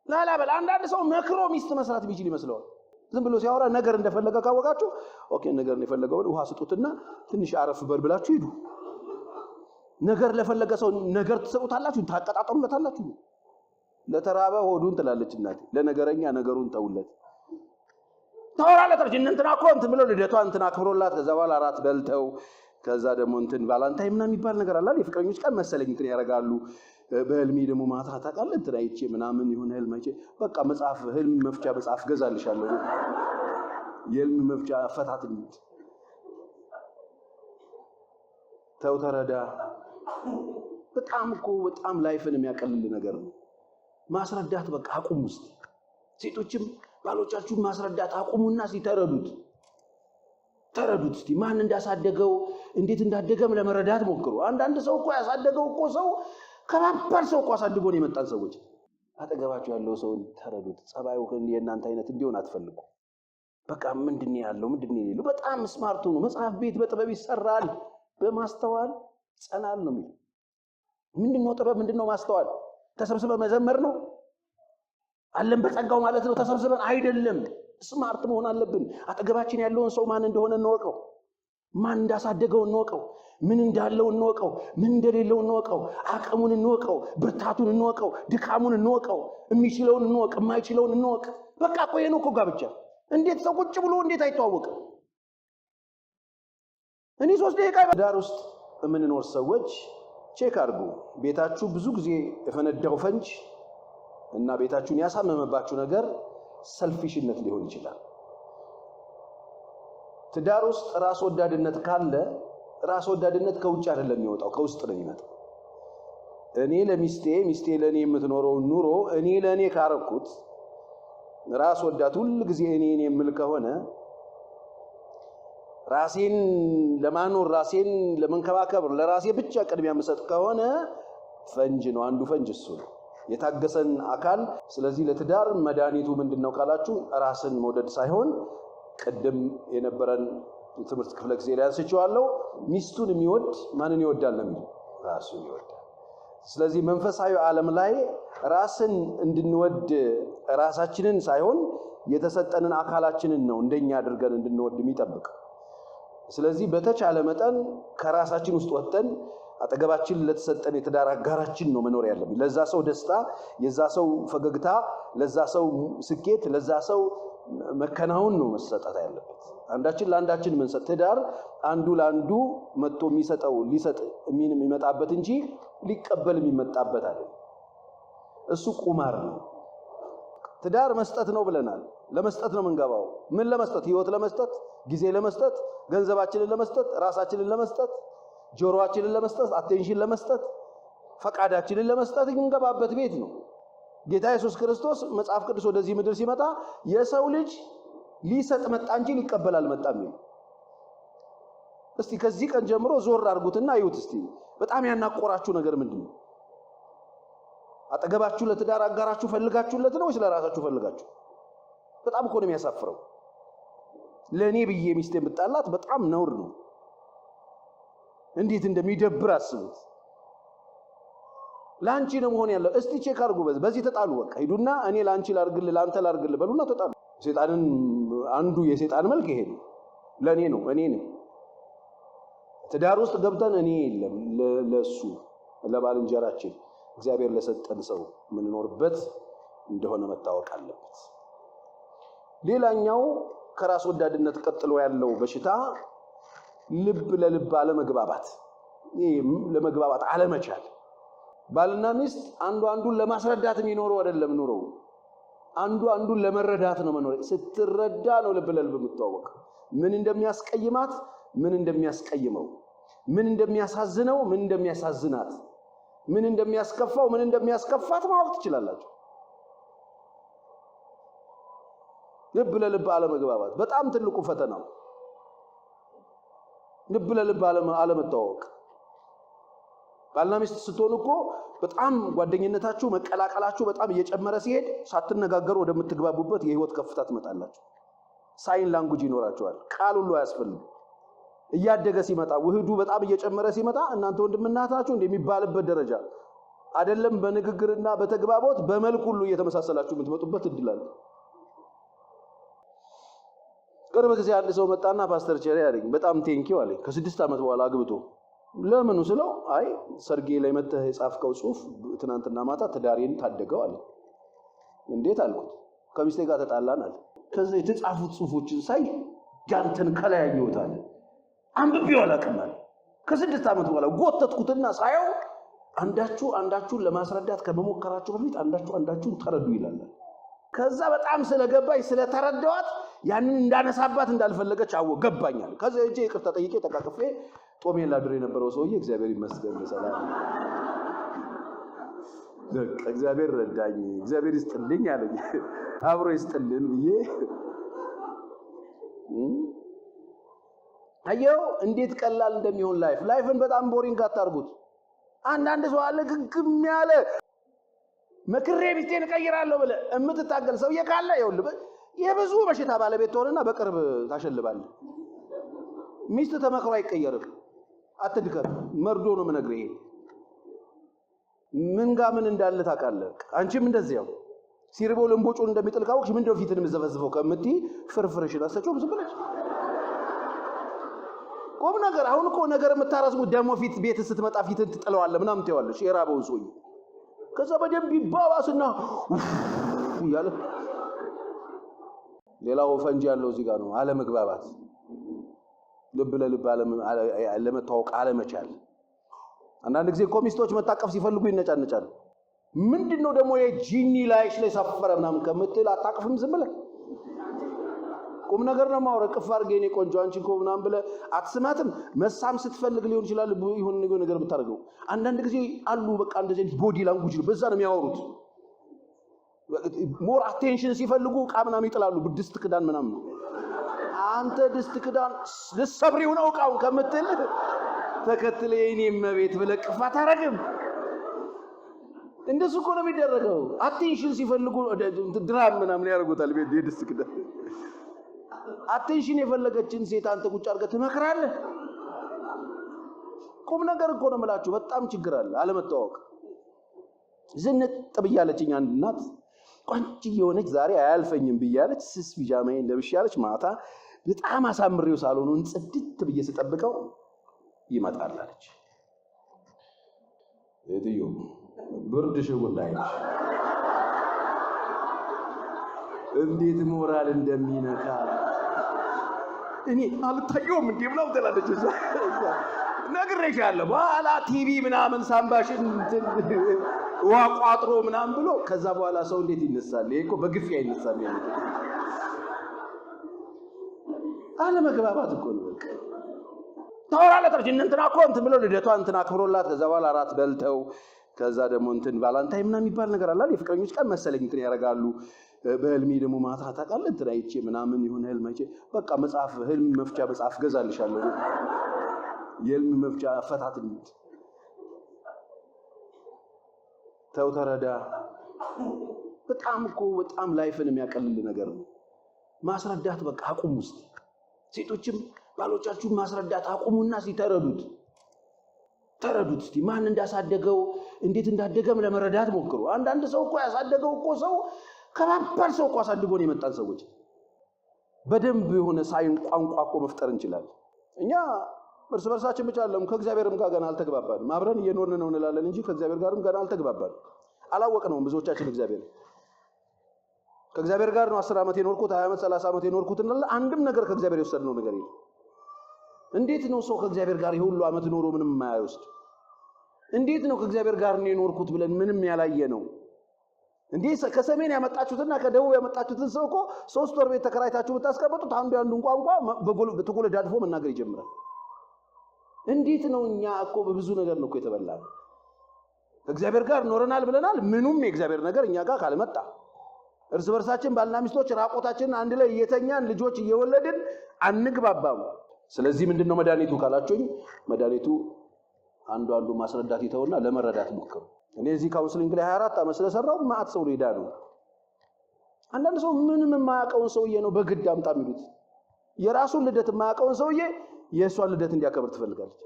ላላ በል አንዳንድ ሰው መክሮ ሚስት መስራት ቢችል ይመስለዋል ዝም ብሎ ሲያወራ ነገር እንደፈለገ ካወቃችሁ ኦኬ ነገር እንደፈለገው ውሃ ስጡትና ትንሽ አረፍ በልብላችሁ ሂዱ ነገር ለፈለገ ሰው ነገር ትሰጡታላችሁ ታቀጣጣሉታላችሁ ለተራበ ሆዱን ትላለች እናቴ ለነገረኛ ነገሩን ተውለት ታወራለች እንትና እኮ እንትን ብለው ልደቷ እንትና አክብሮላት ከዛ በኋላ አራት በልተው ከዛ ደግሞ እንትን ቫላንታይን ምናምን የሚባል ነገር አለ የፍቅረኞች ቀን መሰለኝ እንትን ያረጋሉ በህልሜ ደግሞ ማታ ታውቃለህ እንትና አይቼ ምናምን ይሁን ህልም አይቼ በቃ መጽሐፍ ህልም መፍቻ መጽሐፍ ገዛልሻለሁ የህልም መፍቻ ፈታት እንት ተው ተረዳ በጣም ላይፍን የሚያቀልል ነገር ነው ማስረዳት በቃ አቁሙ እስቲ ሴቶችም ባሎቻችሁን ማስረዳት አቁሙና ሲተረዱት እስቲ ማን እንዳሳደገው እንዴት እንዳደገም ለመረዳት ሞክሩ አንዳንድ ሰው እኮ ያሳደገው እኮ ሰው ከባባድ ሰው እኮ አሳድጎ ነው የመጣን ሰዎች አጠገባችሁ ያለው ሰው ተረዱት ጸባዩ የእናንተ አይነት እንዲሆን አትፈልጉ በቃ ምንድነው ያለው ምንድነው የሌለው በጣም ስማርት ነው መጽሐፍ ቤት በጥበብ ይሰራል በማስተዋል ጸናል ነው የሚለው ምንድነው ጥበብ ምንድነው ማስተዋል ተሰብስበን መዘመር ነው አለም በጸጋው ማለት ነው ተሰብስበን አይደለም ስማርት መሆን አለብን አጠገባችን ያለውን ሰው ማን እንደሆነ እንወቀው ማን እንዳሳደገው እንወቀው ምን እንዳለው እንወቀው ምን እንደሌለው እንወቀው አቅሙን እንወቀው ብርታቱን እንወቀው ድካሙን እንወቀው የሚችለውን እንወቅ የማይችለውን እንወቅ በቃ ቆይ ነው እኮ ጋብቻ እንዴት ሰው ቁጭ ብሎ እንዴት አይተዋወቅም እኔ 3 ደቂቃ በዳር ውስጥ የምንኖር ሰዎች ቼክ አድርጉ ቤታችሁ ብዙ ጊዜ የፈነዳው ፈንጅ እና ቤታችሁን ያሳመመባችሁ ነገር ሰልፊሽነት ሊሆን ይችላል ትዳር ውስጥ ራስ ወዳድነት ካለ ራስ ወዳድነት ከውጭ አይደለም የሚወጣው ከውስጥ ነው የሚመጣው እኔ ለሚስቴ ለኔ የምትኖረው ኑሮ እኔ ለኔ ካረኩት ራስ ወዳድ ሁሉ ጊዜ እኔ የምል ከሆነ ራሴን ለማኖር ራሴን ለመንከባከብ ለራሴ ብቻ ቅድሚያ መስጠት ከሆነ ፈንጅ ነው አንዱ ፈንጅ እሱ ነው የታገሰን አካል ስለዚህ ለትዳር መድኃኒቱ ምንድነው ካላችሁ ራስን መውደድ ሳይሆን ቀደም የነበረን ትምህርት ክፍለ ጊዜ ላይ አንስቼዋለሁ ሚስቱን የሚወድ ማንን ይወዳል ነው የሚለው ራሱን ይወዳል ስለዚህ መንፈሳዊ ዓለም ላይ ራስን እንድንወድ ራሳችንን ሳይሆን የተሰጠንን አካላችንን ነው እንደኛ አድርገን እንድንወድ የሚጠብቅ ስለዚህ በተቻለ መጠን ከራሳችን ውስጥ ወጥተን አጠገባችን ለተሰጠን የትዳር አጋራችን ነው መኖር ያለብን ለዛ ሰው ደስታ የዛ ሰው ፈገግታ ለዛ ሰው ስኬት ለዛ ሰው መከናውን ነው መሰጠት ያለበት አንዳችን ለአንዳችን መንሰጥ ትዳር አንዱ ለአንዱ መጥቶ የሚሰጠው ሊሰጥ የሚመጣበት እንጂ ሊቀበል የሚመጣበት አይደለም እሱ ቁማር ነው ትዳር መስጠት ነው ብለናል ለመስጠት ነው መንገባው ምን ለመስጠት ህይወት ለመስጠት ጊዜ ለመስጠት ገንዘባችንን ለመስጠት ራሳችንን ለመስጠት ጆሮአችንን ለመስጠት አቴንሽን ለመስጠት ፈቃዳችንን ለመስጠት እንገባበት ቤት ነው ጌታ ኢየሱስ ክርስቶስ መጽሐፍ ቅዱስ ወደዚህ ምድር ሲመጣ የሰው ልጅ ሊሰጥ መጣ እንጂ ሊቀበል አልመጣም እስቲ ከዚህ ቀን ጀምሮ ዞር አርጉትና አዩት እስቲ በጣም ያናቆራችሁ ነገር ምንድነው አጠገባችሁ ለትዳር አጋራችሁ ፈልጋችሁለት ነው ወይስ ለራሳችሁ ፈልጋችሁ በጣም እኮ ነው የሚያሳፍረው ለኔ ብዬ ሚስቴ ብጣላት በጣም ነውር ነው እንዴት እንደሚደብር አስቡት ላንቺ ነው መሆን ያለው እስቲ ቼክ አድርጉ በዚህ ተጣሉ በቃ ሄዱና እኔ ላንቺ ላርግል ላንተ ላርግል በሉና ተጣሉ ሰይጣንን አንዱ የሰይጣን መልክ ይሄ ነው ለኔ ነው እኔ ነኝ ትዳር ውስጥ ገብተን እኔ የለም ለሱ ለባልንጀራችን እግዚአብሔር ለሰጠን ሰው ምን ኖርበት እንደሆነ መታወቅ አለበት ሌላኛው ከራስ ወዳድነት ቀጥሎ ያለው በሽታ ልብ ለልብ አለመግባባት ለመግባባት አለመቻል ባልና ሚስት አንዱን ለማስረዳት የሚኖረው አይደለም ኑሮው አንዱን ለመረዳት ነው መኖር ስትረዳ ነው ልብ ለልብ የምትዋወቅ ምን እንደሚያስቀይማት ምን እንደሚያስቀይመው ምን እንደሚያሳዝነው ምን እንደሚያሳዝናት ምን እንደሚያስከፋው ምን እንደሚያስከፋት ማወቅ ትችላላችሁ ልብ ለልብ አለመግባባት በጣም ትልቁ ፈተና ነው ልብ ለልብ አለመታወቅ ባልና ሚስት ስትሆኑ እኮ በጣም ጓደኝነታችሁ መቀላቀላችሁ በጣም እየጨመረ ሲሄድ ሳትነጋገሩ ወደምትግባቡበት የህይወት ከፍታ ትመጣላችሁ ሳይን ላንጉጅ ይኖራችኋል ቃል ሁሉ አያስፈልግም እያደገ ሲመጣ ውህዱ በጣም እየጨመረ ሲመጣ እናንተ ወንድምና እህት ናችሁ እንደሚባልበት ደረጃ አይደለም በንግግርና በተግባቦት በመልኩ ሁሉ እየተመሳሰላችሁ የምትመጡበት እድል አለ። ቅርብ ጊዜ አንድ ሰው መጣና ፓስተር ቸሪ አለኝ በጣም ቴንኪው አለኝ ከ6 ዓመት በኋላ አግብቶ ለምን ስለው አይ ሰርጌ ላይ መተህ የጻፍከው ጽሁፍ ትናንትና ማታ ትዳሬን ታደገው አለ። እንዴት አልኩት። ከሚስቴ ጋር ተጣላን አለ። ከዛ የተጻፉት ጽሁፎችን ሳይ ጃንተን ከላይ ያየውታል አንብቤው አላውቅም አለ። ከ6 ዓመት በኋላ ጎተትኩትና ሳየው አንዳችሁን ለማስረዳት ከመሞከራችሁ በፊት አንዳችሁን ተረዱ ይላል። ከዛ በጣም ስለገባኝ ስለተረዳዋት ያንን እንዳነሳባት እንዳልፈለገች ገባኛል። ከዛ እጄ ይቅርታ ጠይቄ ተቃቅፌ ጦሜን ላድር የነበረው ሰውዬ እግዚአብሔር ይመስገን በሰላም እግዚአብሔር ረዳኝ እግዚአብሔር ይስጥልኝ አለኝ። አብሮ ይስጥልን ብዬ አየው እንዴት ቀላል እንደሚሆን ላይፍን በጣም ቦሪንግ አታርጉት። አንዳንድ ሰው አለ ግግም ያለ መክሬ ቢቴን ቀይራለሁ ብለ እምትታገል ሰውዬ ካለ ይኸውልህ የብዙ በሽታ ባለቤት ሆነና በቅርብ ታሸልባለህ። ሚስት ተመክሮ አይቀየርም። አትድከም። መርዶ ነው የምነግርህ። ምን ጋር ምን እንዳለ ታውቃለህ። አንቺም እንደዚያው ሲርቦ ለምቦጮን እንደሚጥል ካወቅሽ ምን እንደው ፊትን የምዘፈዝፈው ከምትይ ፍርፍርሽን አሰጮም ዝም ብለሽ ቆም ነገር። አሁን እኮ ነገር የምታረስሙ ደሞ ፊት ቤት ስትመጣ ፊትን ትጥለዋለህ ምናምን ትይዋለሽ የራበው ሰውዬ። ከዛ በደንብ ይባባስና ያለ ሌላው ፈንጂ ያለው እዚህ ጋር ነው አለመግባባት። ልብ ለልብ አለመታወቅ አለመቻል። አንዳንድ ጊዜ ኮሚስቶች መታቀፍ ሲፈልጉ ይነጫነጫሉ። ምንድነው ደግሞ የጂኒ ላይሽ ላይ ሰፈረ ምናምን ከምትል አታቀፍም ዝም ብለህ ቁም ነገር ነው ማውራ ቅፍ አድርጌ እኔ ቆንጆ አንቺ እኮ ምናምን ብለህ አትስማትም። መሳም ስትፈልግ ሊሆን ይችላል ይሁን ነገር ብታረገው። አንዳንድ ጊዜ አሉ በቃ እንደዚህ ቦዲ ላንጉጅ በዛ ነው የሚያወሩት። ሞር አቴንሽን ሲፈልጉ ቃምና ይጥላሉ ድስት ክዳን ምናምን። አንተ ድስት ክዳን ልሰብሪው ነው ቃው ከምትል ተከትለ የኔም መቤት ብለህ ቅፍ አታረግም። እንደሱ እኮ ነው የሚደረገው። አቴንሽን ሲፈልጉ ድራም ምናምን ያደርጉታል የድስት ክዳን። አቴንሽን የፈለገችን ሴት አንተ ቁጭ አድርገህ ትመክራለህ። ቁም ነገር እኮ ነው የምላችሁ። በጣም ችግር አለ አለመታወቅ። ዝንጥ ብያለችኝ አንድ እናት ቆንጆ የሆነች ዛሬ አያልፈኝም ብያለች። ስስ ቢጃማዬን ለብሻለች። ማታ በጣም አሳምሬው ሳሎኑን ጽድት ብዬ ስጠብቀው ይመጣል አለች። እትዮ ብርድ ሽጉዳይ እንዴት ሞራል እንደሚነካ እኔ አልታየውም እንዴ ብለው ተላለች። ነግሬሻለሁ በኋላ ቲቪ ምናምን ሳምባሽን ዋቋጥሮ ምናምን ብሎ ከዛ በኋላ ሰው እንዴት ይነሳል? ይሄ እኮ በግፊያ ይነሳል። አለመግባባት እኮ ነው። ታወራለች እንትና እኮ እንትን ብሎ ልደቷን እንትና አክብሮላት ከዛ በኋላ አራት በልተው ከዛ ደግሞ እንትን ቫላንታይን ምናምን የሚባል ነገር አለ የፍቅረኞች ቀን መሰለኝ እንትን ያደርጋሉ። በህልሜ ደግሞ ማታ ታውቃለህ እንትን አይቼ ምናምን ይሁን ህልም አይቼ በቃ መጽሐፍ ህልም መፍቻ መጽሐፍ ገዛልሻለሁ የህልም መፍቻ አፈታት እንዴ ተው ተረዳ። በጣም ላይፍን የሚያቀልል ነገር ነው ማስረዳት። በቃ አቁሙ እስቲ ሴቶችም ባሎቻችሁን ማስረዳት አቁሙና ሲተረዱት እስቲ ማን እንዳሳደገው እንዴት እንዳደገም ለመረዳት ሞክሩ። አንዳንድ ሰው እኮ ያሳደገው እኮ ሰው ከባባድ ሰው እኮ አሳድጎ ነው የመጣን ሰዎች በደንብ የሆነ ሳይን ቋንቋ እኮ መፍጠር እንችላለን። እኛ እርስ በርሳችን ብቻ አይደለም ከእግዚአብሔርም ጋር ገና አልተግባባንም። አብረን እየኖርን ነው እንላለን እንጂ ከእግዚአብሔር ጋርም ገና አልተግባባንም። አላወቅነውም ብዙዎቻችን ከእግዚአብሔር ጋር ነው 10 ዓመት የኖርኩት 20 ዓመት 30 ዓመት የኖርኩት እንላለን። አንድም ነገር ከእግዚአብሔር የወሰድነው ነገር የለም። እንዴት ነው ሰው ከእግዚአብሔር ጋር ይሁሉ ዓመት ኖሮ ምንም የማይወስድ? እንዴት ነው ከእግዚአብሔር ጋር ነው የኖርኩት ብለን ምንም ያላየ ነው? እንዴ ከሰሜን ያመጣችሁትና ከደቡብ ያመጣችሁትን ሰው እኮ 3 ወር ቤት ተከራይታችሁ ብታስቀምጡት አንዱን ቋንቋ በተጎለዳድፎ መናገር ይጀምራል። እንዴት ነው እኛ እኮ በብዙ ነገር ነው እኮ የተበላነው። ከእግዚአብሔር ጋር ኖረናል ብለናል። ምኑም የእግዚአብሔር ነገር እኛ ጋር ካልመጣ እርስ በርሳችን ባልና ሚስቶች ራቆታችንን አንድ ላይ እየተኛን ልጆች እየወለድን አንግባባም። ስለዚህ ምንድነው መድኃኒቱ ካላችሁኝ፣ መድኃኒቱ አንዱ ማስረዳት ይተውና ለመረዳት ሞክሩ። እኔ እዚህ ካውንስሊንግ ላይ 24 ዓመት ስለሰራው ማአት ሰው ሊዳ ነው። አንዳንድ ሰው ምንም የማያውቀውን ሰውዬ ነው በግድ አምጣ የሚሉት። የራሱን ልደት የማያውቀውን ሰውዬ የእሷን ልደት እንዲያከብር ትፈልጋለች።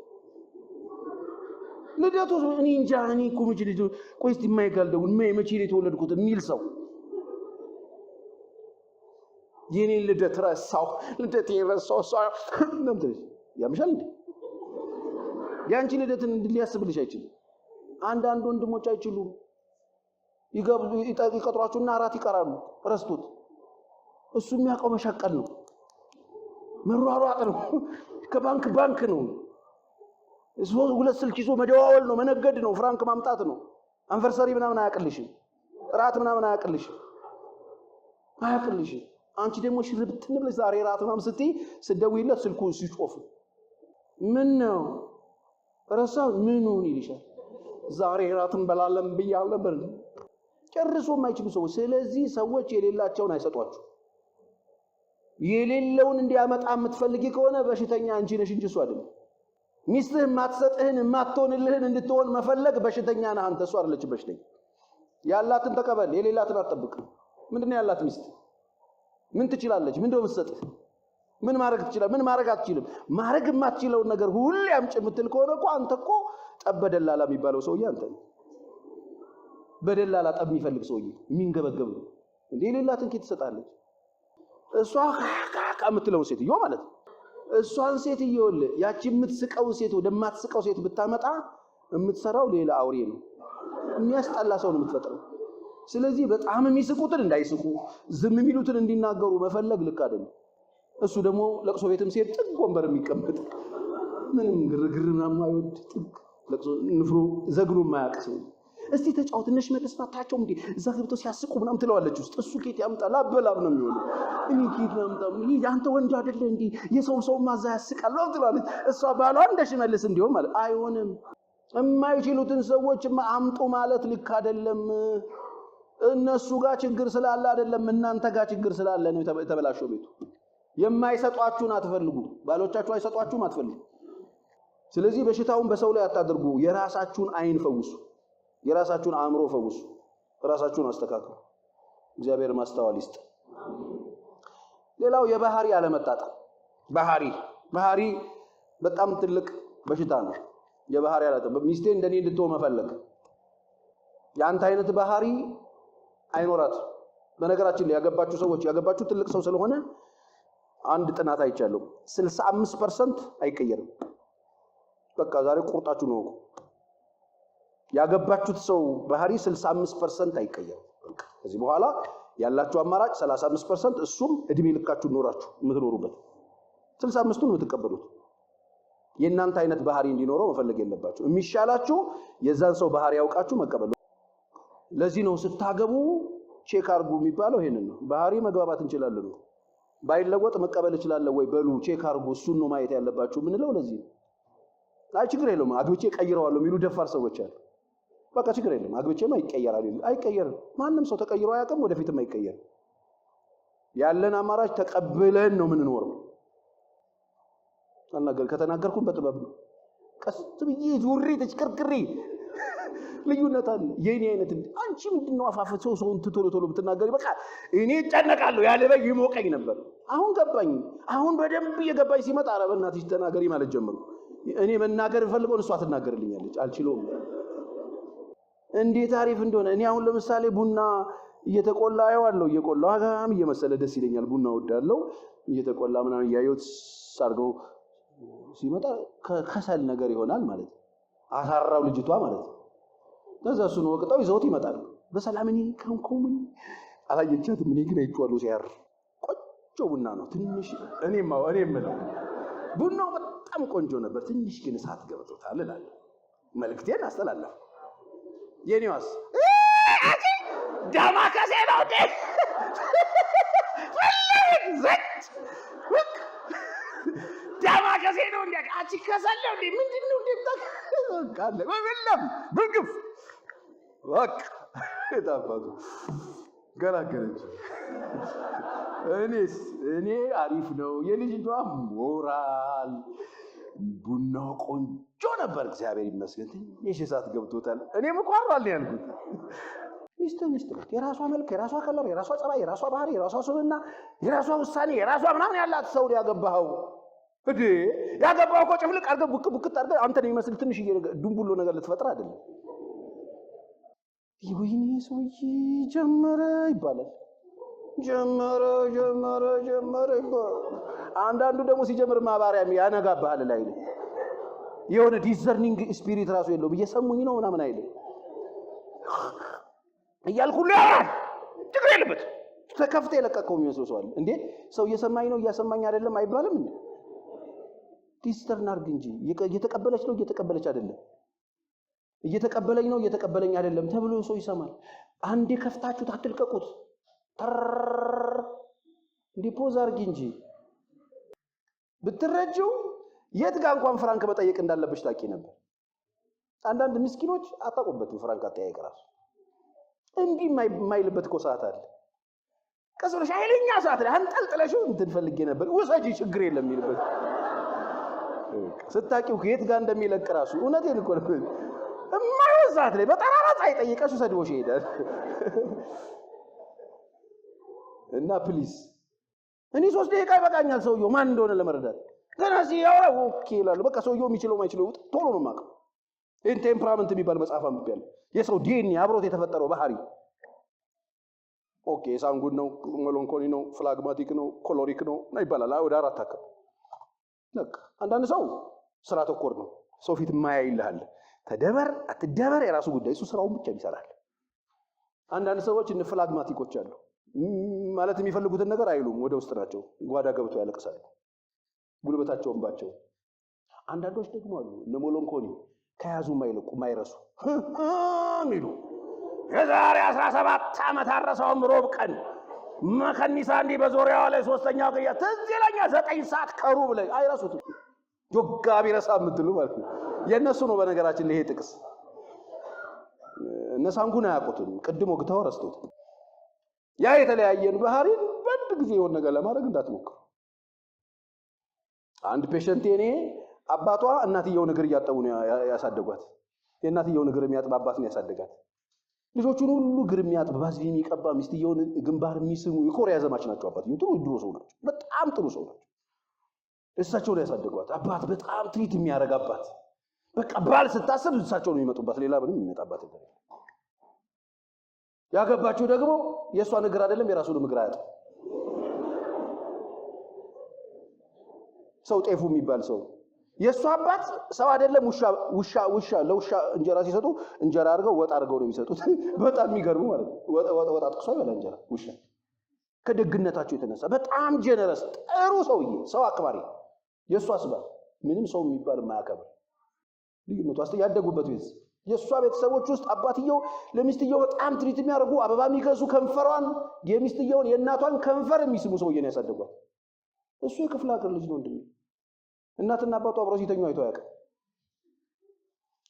ልደቱ እኔ እንጃ እኔ እኮ መቼ ልጅ ቆይ እስቲ የማይጋልደው መቼ ነው የተወለድኩት የሚል ሰው የኔን ልደት ረሳው ልደት የረሳው ሰው ነበር ያምሻል እንዴ ያንቺ ልደትን ሊያስብልሽ አይችልም አንዳንድ ወንድሞች አይችሉም ይቀጥሯቸውና አራት ይቀራሉ ረስቶት እሱ የሚያውቀው መሻቀል ነው መሯሯጥ ነው ከባንክ ነው እሱ ሁለት ስልክ ይዞ መደዋወል ነው መነገድ ነው ፍራንክ ማምጣት ነው አንቨርሰሪ ምናምን አያቅልሽም ራት ምናምን አያቅልሽም አንቺ ደግሞ ሽርብትን ብለሽ ዛሬ ራት ምናምን ስትይ ስደውይለት ስልኩ ሲጮፍ ምን ነው ረሳው ምኑን ይልሻል ዛሬ ራትን በላለም ብያል ነበር ጨርሶ የማይችሉ ሰዎች ስለዚህ ሰዎች የሌላቸውን አይሰጧችሁ የሌለውን እንዲያመጣ የምትፈልጊ ከሆነ በሽተኛ አንቺ ነሽ እንጂ እሱ አይደለም ሚስትህ ማትሰጥህን ማትሆንልህን እንድትሆን መፈለግ በሽተኛ ነህ አንተ እሱ አይደለች በሽተኛ ያላትን ተቀበል የሌላትን አትጠብቅ ምንድነው ያላት ሚስት ምን ትችላለች ምንድነው የምትሰጥህ ምን ማድረግ ትችላለህ ምን ማድረግ አትችልም ማድረግ የማትችለው ነገር ሁሉ ያምጭ የምትል ከሆነ እኮ አንተ እኮ ጠበደላላ የሚባለው ሰውዬ አንተ ነህ በደላላ ጠብ የሚፈልግ ሰውዬ የሚንገበገብ ነው እንዴ የሌላትን ኬት ትሰጣለች እሷ ካካ የምትለው ሴትዮ ማለት ነው እሷን ሴትዮ ያቺ የምትስቀው ሴት ወደማትስቀው ሴት ብታመጣ የምትሰራው ሌላ አውሬ ነው የሚያስጠላ ሰው ነው የምትፈጥረው ስለዚህ በጣም የሚስቁትን እንዳይስቁ ዝም የሚሉትን እንዲናገሩ መፈለግ ልክ አይደለም እሱ ደግሞ ለቅሶ ቤትም ሲሄድ ጥግ ወንበር የሚቀመጥ ምንም ግርግርና ማይወድ ጥግ ለቅሶ ንፍሮ ዘግኖ ማያቅስ እስቲ ተጫውትነሽ መለስታታቸው እንዴ እዛ ገብተው ሲያስቁ ምናምን ትለዋለች ውስጥ እሱ ኬት ያምጣል አበላብ ነው የሚሆነው እኔ ኬት ያምጣም ይሄ አንተ ወንድ አይደለ እንዴ የሰው ማዛ ያስቃል ነው ትላለች እሷ ባሏ እንደሽመልስ እንዲሆን ማለት አይሆንም የማይችሉትን ሰዎች አምጡ ማለት ልክ አይደለም እነሱ ጋር ችግር ስላለ አይደለም እናንተ ጋር ችግር ስላለ ነው የተበላሸው ቤቱ የማይሰጧችሁን አትፈልጉ ባሎቻችሁ አይሰጧችሁም አትፈልጉ ስለዚህ በሽታውን በሰው ላይ አታድርጉ የራሳችሁን አይን ፈውሱ የራሳችሁን አእምሮ ፈውሱ ራሳችሁን አስተካክሉ እግዚአብሔር ማስተዋል ይስጥ ሌላው የባህሪ አለመጣጣም ባህሪ በጣም ትልቅ በሽታ ነው የባህሪ አለመጣጣም ሚስቴ እንደኔ እንድትሆን መፈለግ ያንተ አይነት ባህሪ አይኖራት በነገራችን ላይ ያገባችሁ ሰዎች ያገባችሁ ትልቅ ሰው ስለሆነ አንድ ጥናት አይቻለሁ 65% አይቀየርም በቃ ዛሬ ቁርጣችሁ ነው ያገባችሁት ሰው ባህሪ 65% አይቀየርም ከዚህ በኋላ ያላችሁ አማራጭ 35% እሱም እድሜ ልካችሁ ኖራችሁ የምትኖሩበት 65ቱን የምትቀበሉት የእናንተ አይነት ባህሪ እንዲኖረው መፈለግ የለባችሁ የሚሻላችሁ የዛን ሰው ባህሪ ያውቃችሁ መቀበሉ ለዚህ ነው ስታገቡ ቼክ አርጉ የሚባለው ይሄንን ነው ባህሪ መግባባት እንችላለን ባይለወጥ መቀበል ይችላል ወይ በሉ ቼክ አርጉ እሱን ነው ማየት ያለባችሁ ምንለው ለዚህ ነው አይ ችግር የለውም አግብቼ ቀይረዋለሁ የሚሉ ደፋር ሰዎች አሉ በቃ ችግር የለም አግብቼማ አይቀየርም ማንንም ሰው ተቀይሮ አያውቅም ወደፊትም አይቀየርም ያለን አማራጭ ተቀበለን ነው ምንኖረው አናገር ከተናገርኩም በጥበብ ነው ቀስ ብዬ ዙሪ ተሽከርክሪ ልዩነት አለ የኔ አይነት አንቺ ምንድነው አፋፈሰው ሰውን ቶሎ ብትናገሪ በቃ እኔ ጨነቃለሁ ያለበይ ይሞቀኝ ነበር አሁን ገባኝ አሁን በደንብ የገባኝ ሲመጣ አረበናትሽ ተናገሪ ማለት ጀመሩ እኔ መናገር ፈልገው እሷ ትናገርልኛለች አልችለውም እንዴት አሪፍ እንደሆነ እኔ አሁን ለምሳሌ ቡና እየተቆላ ያለው እየቆላው አጋም እየመሰለ ደስ ይለኛል ቡና ወዳለው እየተቆላ ምናምን ያዩት ሳርገው ሲመጣ ከሰል ነገር ይሆናል ማለት አሳራው ልጅቷ ማለት ተዛሱን ወቅታው ይዘውት ይመጣል በሰላም እኔ ከንኮም አላየቻት ምን ግን አይቷለው ሲያር ቆንጆ ቡና ነው ትንሽ እኔም ነው ቡናው በጣም ቆንጆ ነበር ትንሽ ግን እሳት ገብቶታል እላለሁ መልክቴን አስተላልፍ የኔዋስ ዳማ ከሰለው ደ ዳማ ከሰለው እንዴ አቺ ከሰለው እንዴ ምንድነው እንዴ ካለ ወለም ብግፍ ወቅ ታባቱ ገላገለች እኔ አሪፍ ነው የልጅቷ ሞራል ቡናው ቆንጆ ነበር እግዚአብሔር ይመስገን ትንሽ እሳት ገብቶታል እኔም ቆራል ያልኩት ሚስት የራሷ መልክ የራሷ ከለር የራሷ ጸባይ የራሷ ባህሪ የራሷ ሱብና የራሷ ውሳኔ የራሷ ምናምን ያላት ሰው ያገባው እዴ ያገባው እኮ ጭፍልቅ አድርገህ ቡክ ቡክ አድርገህ አንተ ነው የሚመስል ትንሽ ዱምቡሎ ነገር ልትፈጥር አይደለም። ይወይኔ ሰውዬ ጀመረ ይባላል። ጀመረ ይባላል። አንዳንዱ ደግሞ ሲጀምር ማባሪያም ያነጋባሃል ላይ ነው። የሆነ ዲዘርኒንግ ስፒሪት ራሱ የለውም። እየሰሙኝ ነው ምናምን አይልም እያልኩ ችግር የለበት ተከፍተ የለቀቀው የሚመስለው ሰው አለ። እንዴ ሰው እየሰማኝ ነው እያሰማኝ አይደለም አይባልም እንዴ? ዲስተርን አድርግ እንጂ እየተቀበለች ነው እየተቀበለች አይደለም፣ እየተቀበለኝ ነው እየተቀበለኝ አይደለም ተብሎ ሰው ይሰማል። አንዴ ከፍታችሁ ታትልቀቁት እንዴ ፖዝ አድርጊ እንጂ ብትረጂው የት ጋር እንኳን ፍራንክ መጠየቅ እንዳለብሽ ታውቂ ነበር። አንዳንድ ምስኪኖች አጣቁበትም ፍራንክ አጠያየቅ ራሱ እንዴ የማይልበት እኮ ሰዓት አለ። ከሰውሽ ኃይለኛ ሰዓት ላይ አንጠልጥለሽው እንትን ፈልጌ ነበር ወሰጂ ችግር የለም ይልበት ስታቂው ከየት ጋር እንደሚለቅ ራሱ እውነቴን እኮ ነው። የማይሆን ሰዓት ላይ በጠራራ ፀሐይ ጠይቀሽ ሰድቦሽ ይሄዳል። እና ፕሊዝ እኔ 3 ደቂቃ ይበቃኛል ሰውየው ማን እንደሆነ ለመረዳት። ገና ሲያወራ ኦኬ ይላል። በቃ ሰውየው የሚችለው ማይችለው ቶሎ ነው የማውቀው። ይሄን ቴምፕራመንት የሚባል መጽሐፍ አንብቤያለሁ። የሰው ዲኤንኤ አብሮት የተፈጠረው ባህሪ ኦኬ ሳንጉን ነው፣ ሜላንኮሊ ነው፣ ፍላግማቲክ ነው፣ ኮሎሪክ ነው ይባላል። ወደ 4 አካባቢ ለካ አንዳንድ ሰው ስራ ተኮር ነው። ሰው ፊት ማያይልሃል። ተደበር አትደበር የራሱ ጉዳይ፣ እሱ ስራውን ብቻ ይሰራል። አንዳንድ ሰዎች እነ ፍላግማቲኮች አሉ። ማለት የሚፈልጉትን ነገር አይሉም፣ ወደ ውስጥ ናቸው። ጓዳ ገብተው ያለቅሳሉ ጉልበታቸውን ባቸው። አንዳንዶች ደግሞ አሉ እነ ሜላንኮሊ ከያዙ ማይለቁ ማይረሱ ሚሉ የዛሬ 17 ዓመት አረሳውም ሮብ ቀን መከኒሳ እንዲህ በዞሪያው ላይ 3ኛው ቀያ ትዝ ይለኛል 9 ሰዓት ከሩብ ላይ አይረሱትም። ጆጋ ቢረሳ የምትሉ ማለት ነው የነሱ ነው። በነገራችን ይሄ ጥቅስ እነ ሳንጉን አያውቁትም። ቅድም ወግተው ረስቶት ያ የተለያየን ባህሪ በአንድ ጊዜ የሆነ ነገር ለማድረግ እንዳትሞክሩ። አንድ ፔሸንት እኔ አባቷ እናትየውን እግር እያጠቡ ነው ያሳደጓት። የእናትየውን እግር የሚያጥብ አባት ነው ያሳደጋት። ልጆቹን ሁሉ እግር የሚያጥብ ባዝሊን የሚቀባ ሚስትየውን ግንባር የሚስሙ የኮሪያ ዘማች ናቸው። አባትየው ጥሩ ድሮ ሰው ናቸው፣ በጣም ጥሩ ሰው ናቸው። እሳቸው ነው ያሳደጓት። አባት በጣም ትሪት የሚያደርግ አባት። በቃ ባል ስታስብ እሳቸው ነው የሚመጡባት፣ ሌላ ምንም የሚመጣባት አይደለም። ያገባችው ደግሞ የእሷን እግር አይደለም የራሱን እግር አያጥብ። ሰው ጤፉ የሚባል ሰው የእሱ አባት ሰው አይደለም ውሻ ለውሻ እንጀራ ሲሰጡ እንጀራ አድርገው ወጥ አድርገው ነው የሚሰጡት። በጣም የሚገርሙ ማለት ነው። ወጥ አጥቅሶ ይበላ እንጀራ ውሻ። ከደግነታቸው የተነሳ በጣም ጀነረስ ጥሩ ሰውዬ፣ ሰው አክባሪ። የእሱ አስባል ምንም ሰው የሚባል የማያከብር ልዩነቱ አስተ ያደጉበት ቤት የእሷ ቤተሰቦች ውስጥ አባትየው ለሚስትየው በጣም ትሪት የሚያደርጉ አበባ የሚገዙ ከንፈሯን የሚስትየውን የእናቷን ከንፈር የሚስሙ ሰውዬ ነው ያሳደጓት። እሱ የክፍለ ሀገር ልጅ ነው እንዴ? እናትና አባቱ አብረው ሲተኙ አይተው ያውቃል?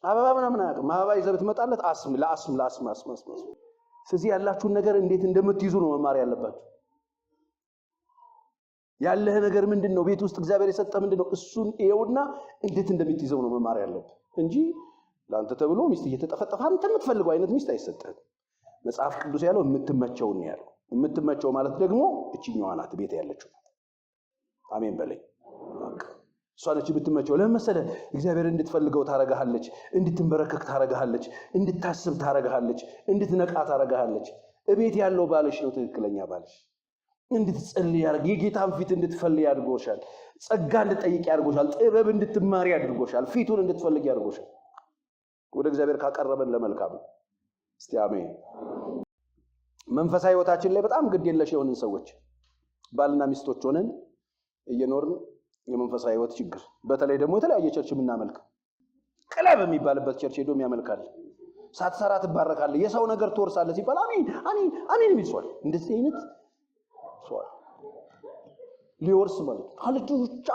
አበባ ምናምን አያውቅም። አበባ ይዘህ ብትመጣለት ለአስም። ስለዚህ ያላችሁን ነገር እንዴት እንደምትይዙ ነው መማር ያለባችሁ። ያለህ ነገር ምንድነው? ቤት ውስጥ እግዚአብሔር የሰጠ ምንድነው? እሱን ይኸውና እንዴት እንደምትይዘው ነው መማር ያለብህ እንጂ ለአንተ ተብሎ ሚስት እየተጠፈጠፈ አንተ የምትፈልገው አይነት ሚስት አይሰጥህም። መጽሐፍ ቅዱስ ያለው የምትመቸው ነው ያለው። የምትመቸው ማለት ደግሞ እቺኛዋ ናት ቤት ያለችው። አሜን በለኝ። እሷ ነች የምትመቸው። ለምን መሰለህ? እግዚአብሔር እንድትፈልገው ታረጋለች፣ እንድትንበረከክ ታረጋለች፣ እንድታስብ ታረጋለች፣ እንድትነቃ ታረጋለች። እቤት ያለው ባልሽ ነው ትክክለኛ ባልሽ። እንድትጸልይ ያርግ፣ የጌታን ፊት እንድትፈልይ ያድርጎሻል። ጸጋ እንድትጠይቅ ያድርጎሻል። ጥበብ እንድትማሪ ያድርጎሻል። ፊቱን እንድትፈልግ ያድርጎሻል። ወደ እግዚአብሔር ካቀረበን ለመልካም ነው። እስቲ አሜን። መንፈሳዊ ህይወታችን ላይ በጣም ግድ የለሽ የሆንን ሰዎች ባልና ሚስቶች ሆነን እየኖርን የመንፈሳዊ ህይወት ችግር፣ በተለይ ደግሞ የተለያየ ቸርች የምናመልክ ክለብ የሚባልበት ቸርች ሄዶ የሚያመልካል። ሳትሰራ ትባረካለህ፣ የሰው ነገር ትወርሳለህ ሲባል አሜን አሜን አሜን የሚል ሰው እንደዚህ አይነት ሰው ሊወርስ ማለት አልጁጫ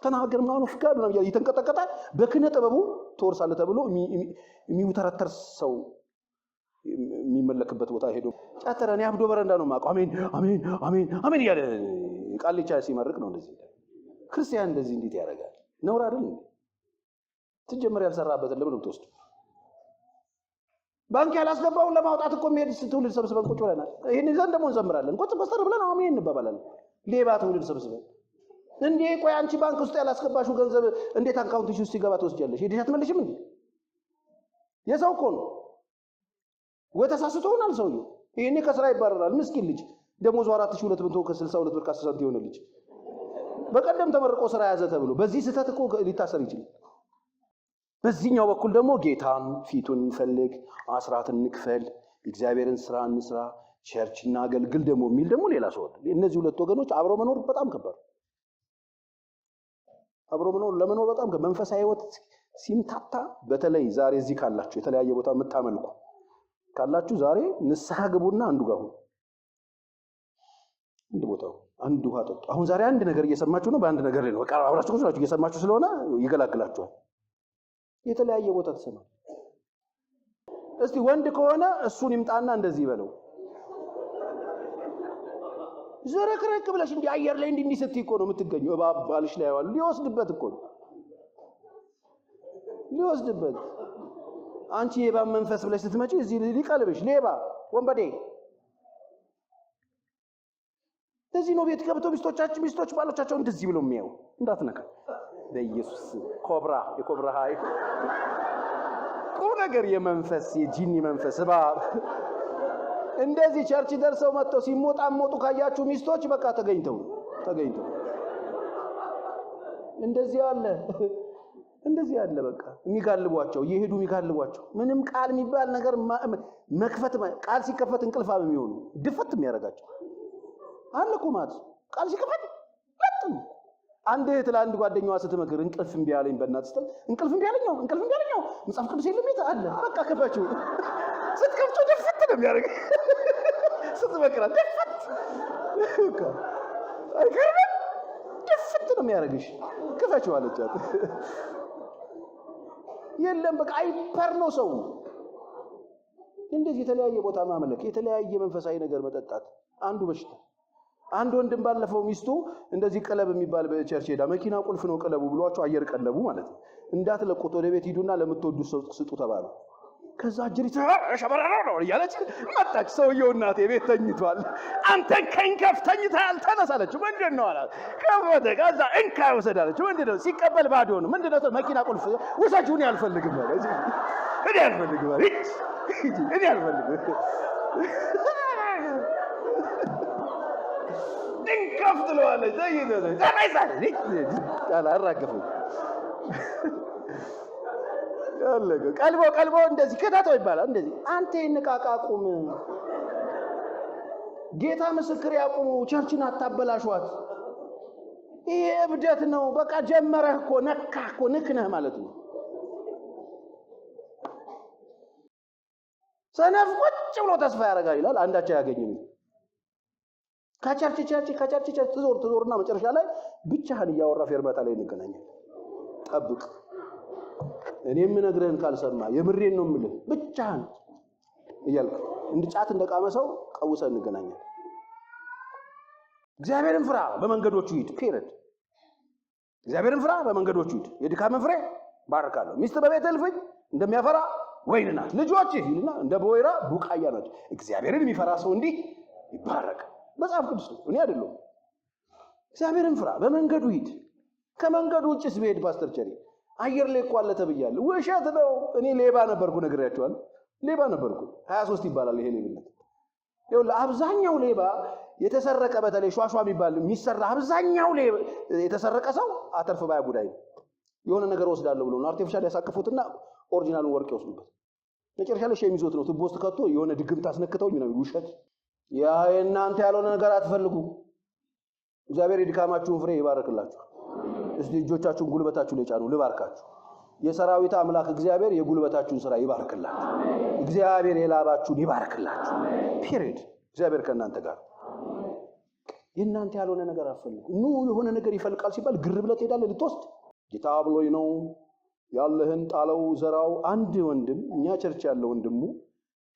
ተናገር ምናምን ፍቃድ ነው እየተንቀጠቀጠ በክነ ጥበቡ ትወርሳለህ ተብሎ የሚውተረተር ሰው የሚመለክበት ቦታ ሄዶ ጫተረን ያብዶ በረንዳ ነው ማቀው አሜን አሜን አሜን አሜን ያለ ቃልቻ ሲመርቅ ነው። እንደዚህ ክርስቲያን እንደዚህ እንዴት ያደርጋል? ነውር አይደል? ትጀምር ያልሰራበት ለምን ነው ተወስዶ ባንክ ያላስገባውን ለማውጣት እኮ የሚሄድ ትውልድ ሰብስበን ቁጭ ብለናል። ይሄን ይዘን ደግሞ እንዘምራለን። ቁጭ በስተር ብለን አሜን እንባባላለን። ሌባ ትውልድ ሰብስበን እንዴ ቆይ አንቺ ባንክ ውስጥ ያላስገባሽው ገንዘብ እንዴት አካውንትሽ ውስጥ ይገባ ትወስጃለሽ? ሄደሽ አትመልሽም እንዴ? የሰው እኮ ነው። ወተሳስቶ ሆናል ሰውዬው። ይሄኔ ከስራ ይባረራል። ምስኪን ልጅ ደሞዙ 4262 ብር ከ10 ሳንቲም የሆነ ልጅ በቀደም ተመርቆ ስራ ያዘ ተብሎ በዚህ ስህተት እኮ ሊታሰር ይችላል። በዚህኛው በኩል ደግሞ ጌታን ፊቱን እንፈልግ፣ አስራትን እንክፈል፣ እግዚአብሔርን ስራ እንስራ፣ ቸርችና አገልግል ደግሞ የሚል ደግሞ ሌላ ሰው አለ። እነዚህ ሁለት ወገኖች አብሮ መኖር በጣም ከባድ፣ አብሮ መኖር ለመኖር በጣም መንፈሳዊ ህይወት ሲምታታ፣ በተለይ ዛሬ እዚህ ካላችሁ የተለያየ ቦታ የምታመልኩ ካላችሁ ዛሬ ንስሐ ግቡና አንዱ ጋር ሁኑ። አንድ ቦታው አንዱ ውሃ ጠጡ። አሁን ዛሬ አንድ ነገር እየሰማችሁ ነው፣ በአንድ ነገር ላይ ነው። በቃ አብራችሁ ቁጭላችሁ እየሰማችሁ ስለሆነ ይገላግላችኋል። የተለያየ ቦታ ተሰማ። እስቲ ወንድ ከሆነ እሱን ይምጣና እንደዚህ ይበለው። ዘረክረክ ብለሽ እንዲህ አየር ላይ እንዲህ ስትይ እኮ ነው የምትገኘው። እባብ ባልሽ ላይ ያዋል ሊወስድበት እኮ ነው ሊወስድበት። አንቺ የእባብ መንፈስ ብለሽ ስትመጪ እዚህ ሊቀልብሽ ሌባ ወንበዴ። እዚህ ነው ቤት ገብተው ሚስቶች ባሎቻቸው እንደዚህ ብለው የሚያዩ። እንዳትነካ በኢየሱስ ኮብራ የኮብራ ሃይ ቁም ነገር የመንፈስ የጂኒ መንፈስ እባብ እንደዚህ ቸርች ደርሰው መጥተው ሲሞጣሞጡ ካያችሁ ሚስቶች በቃ ተገኝተው እንደዚህ አለ በቃ የሚጋልቧቸው እየሄዱ የሚጋልቧቸው ምንም ቃል የሚባል ነገር መክፈት ቃል ሲከፈት እንቅልፋም የሚሆኑ ድፈት የሚያረጋቸው አለ እኮ ማለት ቃል ሲከፈት ለጥም አንድ ለአንድ ጓደኛዋ ስትመክር እንቅልፍ እምቢ አለኝ በእናትህ እንቅልፍ እምቢ አለኝ መጽሐፍ ቅዱስ የለም አለ በቃ ከፈችው ስትከፍቱ ድፈት ነው የሚያረግ ስትመክራ ድፈት በቃ አይገርም ድፈት ነው የሚያረግሽ ከፈችው አለቻት። የለም በቃ አይፐር ነው ሰው እንደዚህ የተለያየ ቦታ ማመለክ የተለያየ መንፈሳዊ ነገር መጠጣት አንዱ በሽታ። አንድ ወንድም ባለፈው ሚስቱ እንደዚህ ቀለብ የሚባል በቸርች ሄዳ መኪና ቁልፍ ነው ቀለቡ ብሏቸው አየር ቀለቡ ማለት ነው። እንዳትለቁት ወደ ቤት ሂዱና ለምትወዱት ሰው ስጡ ተባሉ። ከዛ አጅሪት ሸበራራ ነው እያለች መጣች። ሰውየው እናቴ ቤት ተኝቷል። አንተ ከንከፍ ተኝታል ተነሳለች። ምንድን ነው አላት። ከወደ ከዛ እንካ ወሰዳለች። ምንድን ነው ሲቀበል ባዶ ነው። ምንድን ነው መኪና ቁልፍ ውሰጂውን ያልፈልግም ማለት እኔ አልፈልግም እንከፍ ትለዋለች። አላራገፈ ያለገ ቀልቦ እንደዚህ ከታተው ይባላል። እንደዚህ አንተ ይንቃቃቁም ጌታ ምስክር ያቁሙ ቸርችን አታበላሿት። ይሄ እብደት ነው። በቃ ጀመረህ እኮ ነካህ እኮ ንክነህ ማለት ነው። ሰነፍ ቁጭ ብሎ ተስፋ ያደርጋል ይላል። አንዳቸው ያገኝም ከቸርች ትዞርና መጨረሻ ላይ ብቻህን እያወራ ፌርማታ ላይ እንገናኛለን። ጠብቅ እኔም ነግረህን ካልሰማ የምሬን ነው የምልህ ብቻህን እያልክ እንድጫት እንደቃመ ሰው ቀውሰን እንገናኛለን። እግዚአብሔርን ፍራ በመንገዶቹ ሂድ ፒሪድ። እግዚአብሔርን ፍራ በመንገዶቹ ሂድ የድካምን ፍሬ ባርካለሁ። ሚስት በቤት እልፍኝ እንደሚያፈራ ወይን ናት። ልጆችህ ይልና እንደ በወይራ ቡቃያ ናቸው። እግዚአብሔርን የሚፈራ ሰው እንዲህ ይባረክ። መጽሐፍ ቅዱስ ነው እኔ አይደለሁም። እግዚአብሔርን ፍራ በመንገዱ ሂድ። ከመንገዱ ውጭስ ብሄድ ፓስተር ቸሪ አየር ላይ እኮ አለ ተብያለሁ። ውሸት ነው። እኔ ሌባ ነበርኩ ነግሬያቸዋለሁ። ሌባ ነበርኩ 23 ይባላል ይሄ ሌብነት። ይኸውልህ አብዛኛው ሌባ የተሰረቀ በተለይ ሿሿ የሚባል የሚሰራ አብዛኛው ሌባ የተሰረቀ ሰው አተርፍ ባያ ጉዳይ የሆነ ነገር ወስዳለሁ ብሎ ነው አርቲፊሻል ያሳቅፉትና ኦሪጂናሉን ወርቅ ይወስዱበት። መጨረሻ ላይ ሸም ይዞት ነው ትቦስት ከቶ የሆነ ድግምት አስነክተው ነው ውሸት። ያ የእናንተ ያልሆነ ነገር አትፈልጉ። እግዚአብሔር የድካማችሁን ፍሬ ይባርክላችሁ። እስቲ እጆቻችሁን ጉልበታችሁ ላይ ጫኑ ልባርካችሁ። የሰራዊት አምላክ እግዚአብሔር የጉልበታችሁን ስራ ይባርክላችሁ። እግዚአብሔር የላባችሁን ይባርክላችሁ። ፒሪድ። እግዚአብሔር ከእናንተ ጋር። የእናንተ ያልሆነ ነገር አትፈልጉ። ኑ የሆነ ነገር ይፈልቃል ሲባል ግር ብለህ ትሄዳለህ ልትወስድ። ጌታ ብሎኝ ነው ያለህን ጣለው ዘራው። አንድ ወንድም እኛ ቸርች ያለው ወንድሙ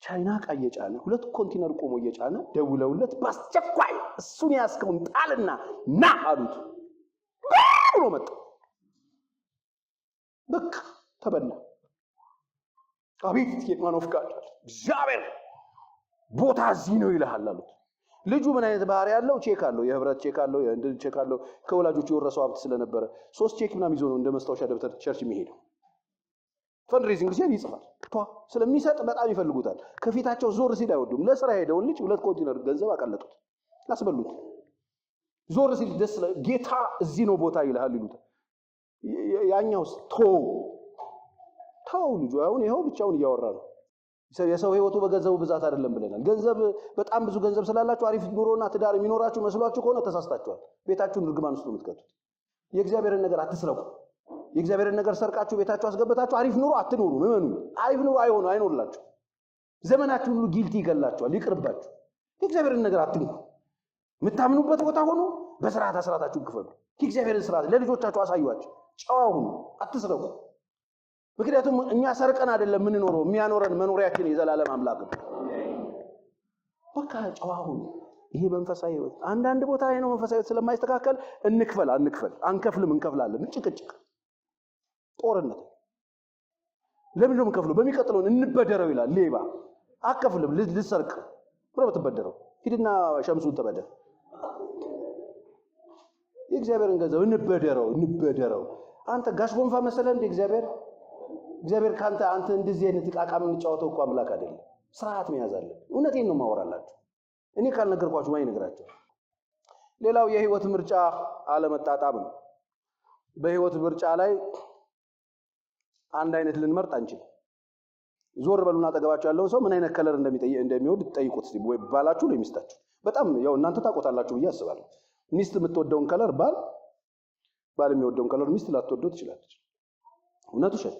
ቻይና ዕቃ እየጫነ 2 ኮንቲነር ቆሞ እየጫነ ደውለውለት በአስቸኳይ እሱን ያስከውን ጣልና ና አሉት። ብሎ መጣ። በቃ ተበላ። አቤት የማን ወፍቃድ እግዚአብሔር ቦታ እዚህ ነው ይልሃል አሉት። ልጁ ምን አይነት ባህሪ ያለው ቼክ አለው የህብረት ቼክ አለው የእንድ ቼክ አለው ከወላጆቹ የወረሰው ሀብት ስለነበረ 3 ቼክ ምናምን ይዞ ነው እንደ መስታወሻ ደብተር ቸርች የሚሄደው ፈንድሬዚንግ ሲል ይጽፋል ስለሚሰጥ በጣም ይፈልጉታል ከፊታቸው ዞር ሲል አይወዱም ለስራ ሄደውን ልጅ 2 ኮንቲነር ገንዘብ አቀለጡት አስበሉት ዞር ሲል ደስ ጌታ እዚህ ነው ቦታ ይልሃል ይሉት ያኛውስ ተው ልጁ አሁን ይሄው ብቻውን እያወራ ነው የሰው ህይወቱ በገንዘቡ ብዛት አይደለም ብለናል ገንዘብ በጣም ብዙ ገንዘብ ስላላችሁ አሪፍ ኑሮና ትዳር የሚኖራችሁ መስሏችሁ ከሆነ ተሳስታችኋል ቤታችሁን ርግማን ውስጥ የምትከቱት የእግዚአብሔርን ነገር አትስረቁ የእግዚአብሔርን ነገር ሰርቃችሁ ቤታችሁ አስገብታችሁ አሪፍ ኑሮ አትኑሩ ምመኑ አሪፍ ኑሮ አይኖርላችሁ ዘመናችሁ ሁሉ ጊልቲ ይገላችኋል ይቅርባችሁ የእግዚአብሔርን ነገር አትንኩ የምታምኑበት ቦታ ሆኖ በስርዓት አስራታችሁን ክፈሉ የእግዚአብሔርን ስርዓት ለልጆቻችሁ አሳዩአቸው ጨዋ ሁኑ አትስረቁ ምክንያቱም እኛ ሰርቀን አይደለም ምን ኖሮ የሚያኖረን መኖሪያችን የዘላለም አምላክ ነው በቃ ጨዋ ሁኑ ይሄ መንፈሳዊ ህይወት አንዳንድ ቦታ ነው መንፈሳዊ ህይወት ስለማይስተካከል አንከፍልም እንከፍላለን ጭቅጭቅ ጦርነት ለምን ነው የምንከፍለው በሚቀጥለው እንበደረው ይላል ሌባ አከፍልም ልሰርቅ ብሎ ተበደረው ሂድና ሸምሱን ተበደረ የእግዚአብሔርን ገንዘብ እንበደረው አንተ ጋሽ ጎንፋ መሰለ እንደ እግዚአብሔር ካንተ አንተ እንደዚህ አይነት ቃቃም እንጫወተው እኮ አምላክ አይደለም ስርዓት መያዝ አለ እውነቴን ነው ማወራላችሁ እኔ ካልነገርኳችሁ ማን ይነግራችሁ ሌላው የህይወት ምርጫ አለመጣጣም ነው በህይወት ምርጫ ላይ አንድ አይነት ልንመርጥ አንችልም ዞር በሉና አጠገባችሁ ያለው ሰው ምን አይነት ከለር እንደሚወድ ጠይቁት ወይ ባላችሁ ነው የሚስታችሁ በጣም ያው እናንተ ታቆታላችሁ ብዬ አስባለሁ ሚስት የምትወደውን ከለር ባል የሚወደውን ከለር ሚስት ላትወደው ትችላለች እውነቱ ሸት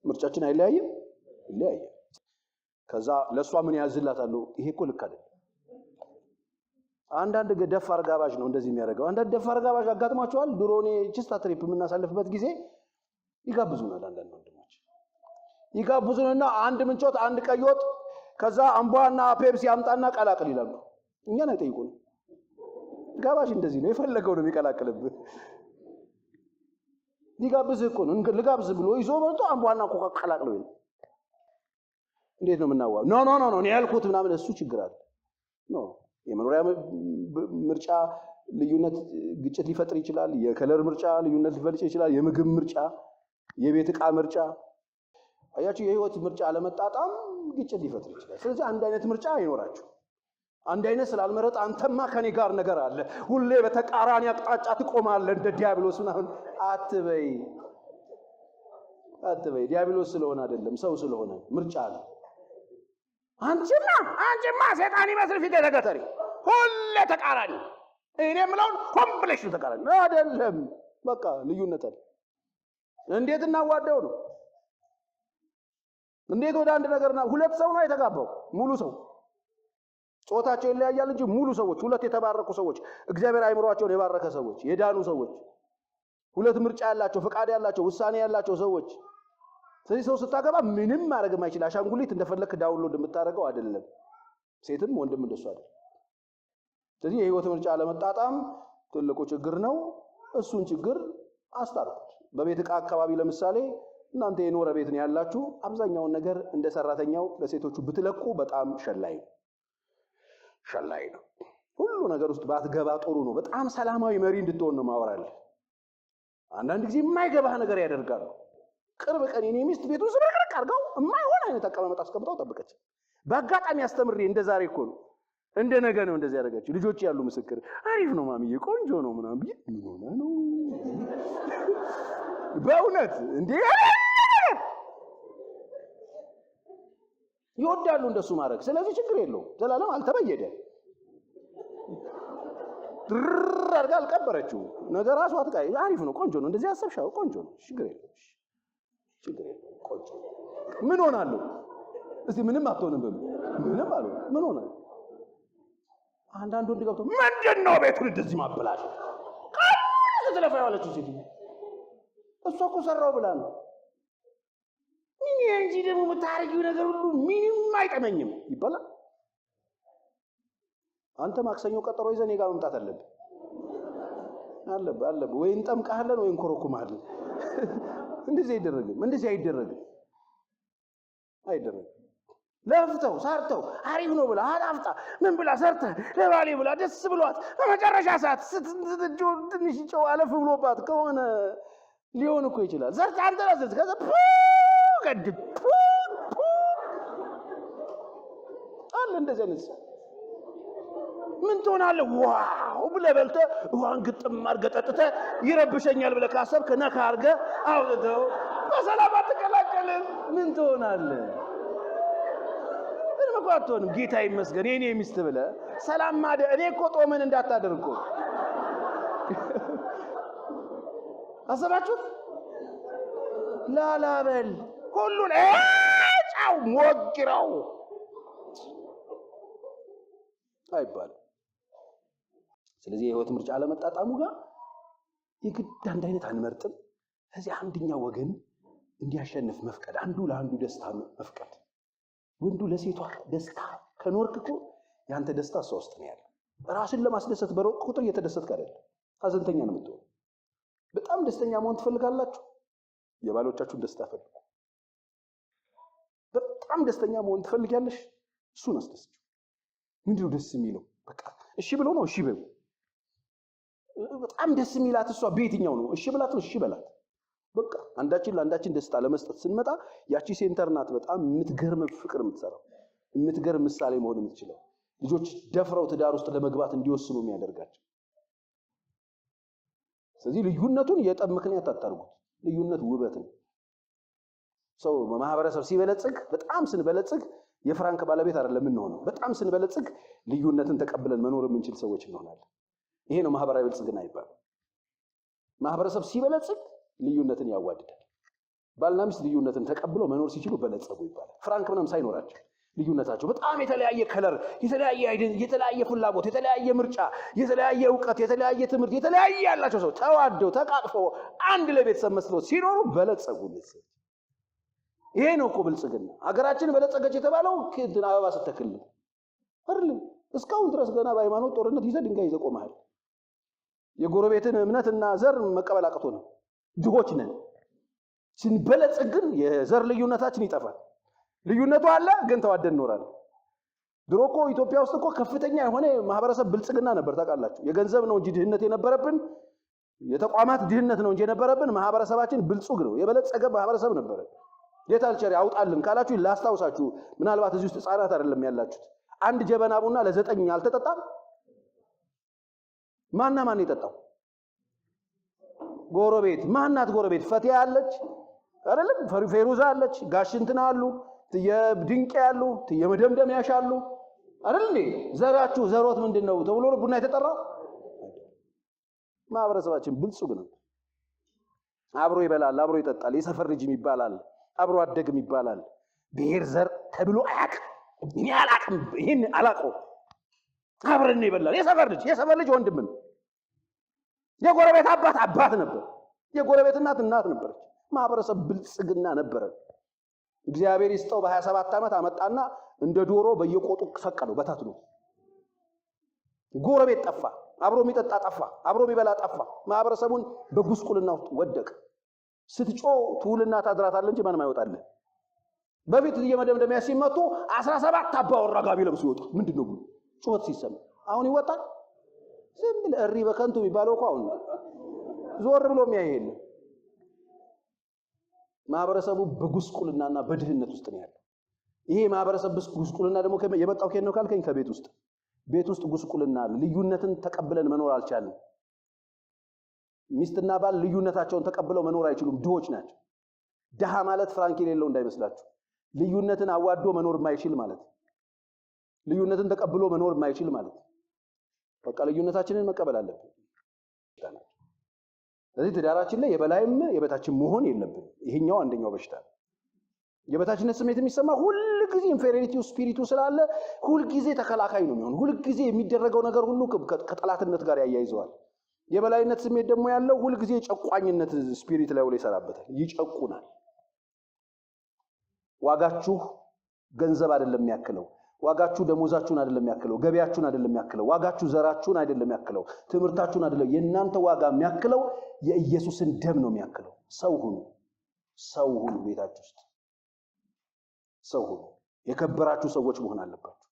ምርጫችን አይለያየም ይለያየ ከዛ ለሷ ምን ያዝላታል ይሄ እኮ ልክ አይደል አንዳንድ ደፋር ጋባዥ ነው እንደዚህ የሚያደርገው አንዳንድ ደፋር ጋባዥ አጋጥማቸዋል ድሮኔ ቺስታ ትሪፕ የምናሳልፍበት ጊዜ ይጋብዙናል አንዳንድ ወንድሞች ይጋብዙንና አንድ ምንጮት አንድ ቀይወጥ ከዛ አምቧና ፔፕሲ አምጣና ቀላቅል ይላሉ እኛን አይጠይቁን ጋባዥ እንደዚህ ነው የፈለገው ነው የሚቀላቅልብህ ሊጋብዝ እኮ ነው ልጋብዝ ብሎ ይዞ መጥቶ አምቧና ኮካ ቀላቅለው ይላል እንዴት ነው የምናዋው ኖ እኔ ያልኩት ምናምን እሱ ችግር አለ የመኖሪያ ምርጫ ልዩነት ግጭት ሊፈጥር ይችላል የከለር ምርጫ ልዩነት ሊፈጥር ይችላል የምግብ ምርጫ የቤት ዕቃ ምርጫ አያችሁ የህይወት ምርጫ አለመጣጣም ግጭት ሊፈጥር ይችላል ስለዚህ አንድ አይነት ምርጫ አይኖራችሁ አንድ አይነት ስላልመረጥ አንተማ ከኔ ጋር ነገር አለ ሁሌ በተቃራኒ አቅጣጫ ትቆማለህ እንደ ዲያብሎስና አትበይ ዲያብሎስ ስለሆነ አይደለም ሰው ስለሆነ ምርጫ አለ አንቺማ ሰይጣን ይመስል ፊት ተገተሪ ሁሌ ተቃራኒ እኔም ለውን ኮምፕሌክስ ተቃራኒ አይደለም በቃ ልዩነት አለ እንዴት እናዋደው ነው እንዴት ወደ አንድ ነገርና ሁለት ሰው ነው የተጋባው ሙሉ ሰው ጾታቸው ይለያያል እንጂ ሙሉ ሰዎች ሁለት የተባረኩ ሰዎች እግዚአብሔር አይምሮአቸውን የባረከ ሰዎች የዳኑ ሰዎች ሁለት ምርጫ ያላቸው ፍቃድ ያላቸው ውሳኔ ያላቸው ሰዎች ስለዚህ ሰው ስታገባ ምንም ማድረግ የማይችል አሻንጉሊት እንደፈለክ ዳውንሎድ የምታደርገው አይደለም ሴትም ወንድም እንደሱ አይደለም ስለዚህ የህይወት ምርጫ አለመጣጣም ትልቁ ችግር ነው እሱን ችግር አስታርቁት በቤት ዕቃ አካባቢ ለምሳሌ እናንተ የኖረ ቤት ነው ያላችሁ አብዛኛውን ነገር እንደ ሰራተኛው ለሴቶቹ ብትለቁ በጣም ሸላይ ነው ሁሉ ነገር ውስጥ ባትገባ ጥሩ ነው በጣም ሰላማዊ መሪ እንድትሆን ነው ማወራል አንዳንድ ጊዜ የማይገባህ ነገር ያደርጋሉ ቅርብ ቀን የኔ ሚስት ቤቱን ስርቅርቅ አርጋው የማይሆን አይነት አቀማመጥ አስቀምጣው ጠብቀች በአጋጣሚ አስተምሬ እንደ ዛሬ እኮ ነው እንደ ነገ ነው እንደዚህ ያደረጋችሁ ልጆች ያሉ ምስክር አሪፍ ነው ማሚዬ ቆንጆ ነው ምናምን ብዬ ምን ሆነ ነው በእውነት እንዴ ይወዳሉ እንደሱ ማድረግ ስለዚህ ችግር የለውም ዘላለም አልተበየደ አርጋ አልቀበረችው ነገር ራሱ አትቃይ አሪፍ ነው ቆንጆ ነው እንደዚህ አሰብሻው ቆንጆ ነው ችግር የለውም ቆንጆ ምን ሆናለሁ እስቲ ምንም አትሆንም በሉ ምንም አሉ ምን ሆነ አንዳንድ ወንድ ገብቶ ምንድነው ቤቱን እንደዚህ ማበላሽ ስለፋይ ዋለችው ሲቲ እሷ እኮ ሰራው ብላ ነው ምን እንጂ ደግሞ የምታረጊው ነገር ሁሉ ምንም አይጠመኝም ይባላል አንተ ማክሰኞ ቀጠሮ ይዘህ እኔ ጋር መምጣት አለብህ ወይ እንጠምቃለን ወይ እንኮረኩማለን እንደዚህ አይደረግም ለፍተው ሰርተው አሪፍ ነው ብላ አጣፍጣ ምን ብላ ሰርተ ለባሌ ብላ ደስ ብሏት በመጨረሻ ሰዓት ትንሽ ጨው አለፍ ብሎባት ከሆነ ሊሆን እኮ ይችላል። ሰርተ አንተ ለዘዝ ከዛ ገድ አለ እንደዚህ አይነት ምን ትሆናለህ? ዋው ብለህ በልተህ ውሃን ግጥም አድርገህ ጠጥተህ ይረብሸኛል ብለህ ካሰብክ ነካ አድርገህ አውጥተው በሰላም አትቀላቀልም። ምን ትሆናለህ? ምንም እኮ አትሆንም። ጌታ ይመስገን የኔ ሚስት ብለህ ሰላም ማደር። እኔ እኮ ጦምን እንዳታደርጉ አሰባችሁት? ላላበል ሁሉን ጫው ሞግረው አይባልም። ስለዚህ የህይወት ምርጫ አለመጣጣሙ ጋር የግድ አንድ አይነት አንመርጥም። ስለዚህ አንደኛው ወገን እንዲያሸንፍ መፍቀድ፣ አንዱ ለአንዱ ደስታ መፍቀድ። ወንዱ ለሴቷ ደስታ ከኖርክ እኮ ያንተ ደስታ እሷ ውስጥ ነው ያለው። ራስን ለማስደሰት በሮቅ ቁጥር እየተደሰትክ አይደለም፣ ሀዘንተኛ ነው የምትሆነው። በጣም ደስተኛ መሆን ትፈልጋላችሁ? የባሎቻችሁን ደስታ ፈልጉ። በጣም ደስተኛ መሆን ትፈልጊያለሽ? እሱን አስደስችው። ምንድነው ደስ የሚለው? በቃ እሺ ብሎ ነው እሺ ብሎ በጣም ደስ የሚላት እሷ በየትኛው ነው? እሺ ብላት ነው እሺ በላት። በቃ አንዳችን ለአንዳችን ደስታ ለመስጠት ስንመጣ ያቺ ሴንተር ናት በጣም የምትገርም ፍቅር የምትሰራው፣ የምትገርም ምሳሌ መሆን የምትችለው፣ ልጆች ደፍረው ትዳር ውስጥ ለመግባት እንዲወስኑ የሚያደርጋቸው። ስለዚህ ልዩነቱን የጠብ ምክንያት አታርጉት። ልዩነት ውበት ነው። ሰው ማህበረሰብ ሲበለጽግ፣ በጣም ስንበለጽግ የፍራንክ ባለቤት አይደለም እንሆነው። በጣም ስንበለጽግ ልዩነትን ተቀብለን መኖር የምንችል ሰዎች እንሆናለን። ይሄ ነው ማህበራዊ ብልጽግና ይባላል። ማህበረሰብ ሲበለጽግ ልዩነትን ያዋድዳል። ባልና ሚስት ልዩነትን ተቀብለው መኖር ሲችሉ በለጸጉ ይባላል። ፍራንክ ምንም ሳይኖራቸው ልዩነታቸው በጣም የተለያየ ከለር፣ የተለያየ አይደን፣ የተለያየ ፍላጎት፣ የተለያየ ምርጫ፣ የተለያየ ዕውቀት፣ የተለያየ ትምህርት፣ የተለያየ ያላቸው ሰው ተዋደው ተቃቅፈው አንድ ለቤተሰብ መስለው ሲኖሩ በለጸጉ። ይሄ ነው እኮ ብልጽግና። ሀገራችን በለጸገች የተባለው እንትን አበባ ስተክል አይደለም። እስካሁን ድረስ ገና በሃይማኖት ጦርነት ይዘህ ድንጋይ ይዘህ ቆመሃል። የጎረቤትን እምነትና ዘር መቀበል አቅቶ ነው። ድሆች ነን። ስንበለጽግ ግን የዘር ልዩነታችን ይጠፋል። ልዩነቱ አለ ግን ተዋደን እንኖራለን። ድሮ እኮ ኢትዮጵያ ውስጥ እኮ ከፍተኛ የሆነ ማህበረሰብ ብልጽግና ነበር። ታውቃላችሁ? የገንዘብ ነው እንጂ ድህነት የነበረብን፣ የተቋማት ድህነት ነው እንጂ የነበረብን፣ ማህበረሰባችን ብልጹግ ነው። የበለጸገ ማህበረሰብ ነበር። ጌታልቸር ያውጣልን ካላችሁ ላስታውሳችሁ። ምናልባት እዚህ ውስጥ ህፃናት አይደለም ያላችሁት። አንድ ጀበና ቡና ለ9 አልተጠጣም? ማና ማን የጠጣው? ጎረቤት። ማናት ጎረቤት? ፈቲያ አለች አይደለም? ፌሩዛ አለች፣ ጋሽንትና አሉ፣ የድንቄ ያሉ፣ የመደምደም ያሻሉ አይደል እንዴ? ዘራችሁ ዘሮት ምንድነው ተብሎ ቡና የተጠራው? ማህበረሰባችን ብልጹግ ነው። አብሮ ይበላል፣ አብሮ ይጠጣል። የሰፈር ልጅም ይባላል፣ አብሮ አደግም ይባላል። ብሔር ዘር ተብሎ አያውቅም። እኔ አላውቅም፣ ይሄን አላውቀው። አብረን ይበላል። የሰፈር ልጅ ወንድም ነው። የጎረቤት አባት ነበር። የጎረቤት እናት ነበረች። ማህበረሰብ ብልጽግና ነበረ። እግዚአብሔር ይስጠው በ27 ዓመት አመጣና እንደ ዶሮ በየቆጡ ሰቀለው በታትኖ። ጎረቤት ጠፋ፣ አብሮ የሚጠጣ ጠፋ፣ አብሮ የሚበላ ጠፋ። ማህበረሰቡን በጉስቁልና ውስጥ ወደቀ። ስትጮ ትውልና ታድራታለህ እንጂ ማንም አይወጣልህ። በፊት የመደምደሚያ ሲመጡ 17 አባወራ ጋቢ ለብሶ ይወጡ። ምንድነው ብሎ ጩኸት ሲሰማ አሁን ይወጣል። ዝም ብለህ እሪ በከንቱ የሚባለው እኮ አሁን ዞር ብሎ የሚያይ የለም። ማህበረሰቡ በጉስቁልናና በድህነት ውስጥ ነው ያለው። ይሄ ማህበረሰብ ጉስቁልና ደግሞ የመጣው ከየት ነው ካልከኝ ከቤት ውስጥ። ቤት ውስጥ ጉስቁልና አለ። ልዩነትን ተቀብለን መኖር አልቻልንም። ሚስትና ባል ልዩነታቸውን ተቀብለው መኖር አይችሉም። ድሆች ናቸው። ድሃ ማለት ፍራንክ የሌለው እንዳይመስላችሁ። ልዩነትን አዋዶ መኖር የማይችል ማለት፣ ልዩነትን ተቀብሎ መኖር የማይችል ማለት። በቃ ልዩነታችንን መቀበል አለብን። ስለዚህ ትዳራችን ላይ የበላይም የበታችን መሆን የለብንም። ይሄኛው አንደኛው በሽታ ነው። የበታችነት ስሜት የሚሰማ ሁሉ ጊዜ ኢንፌሪዮሪቲው ስፒሪቱ ስላለ ሁሉ ጊዜ ተከላካይ ነው የሚሆን። ሁሉ ጊዜ የሚደረገው ነገር ሁሉ ከጠላትነት ጋር ያያይዘዋል። የበላይነት ስሜት ደግሞ ያለው ሁሉ ጊዜ ጨቋኝነት ስፒሪት ላይ ይሰራበታል፣ ይጨቁናል። ዋጋችሁ ገንዘብ አይደለም የሚያክለው፣ ዋጋችሁ ደሞዛችሁን አይደለም የሚያክለው፣ ገበያችሁን አይደለም የሚያክለው፣ ዋጋችሁ ዘራችሁን አይደለም የሚያክለው፣ ትምህርታችሁን አይደለም። የእናንተ ዋጋ የሚያክለው የኢየሱስን ደም ነው የሚያክለው። ሰው ሁኑ ቤታችሁ ውስጥ ሰው ሁኑ። የከበራችሁ ሰዎች መሆን አለባችሁ።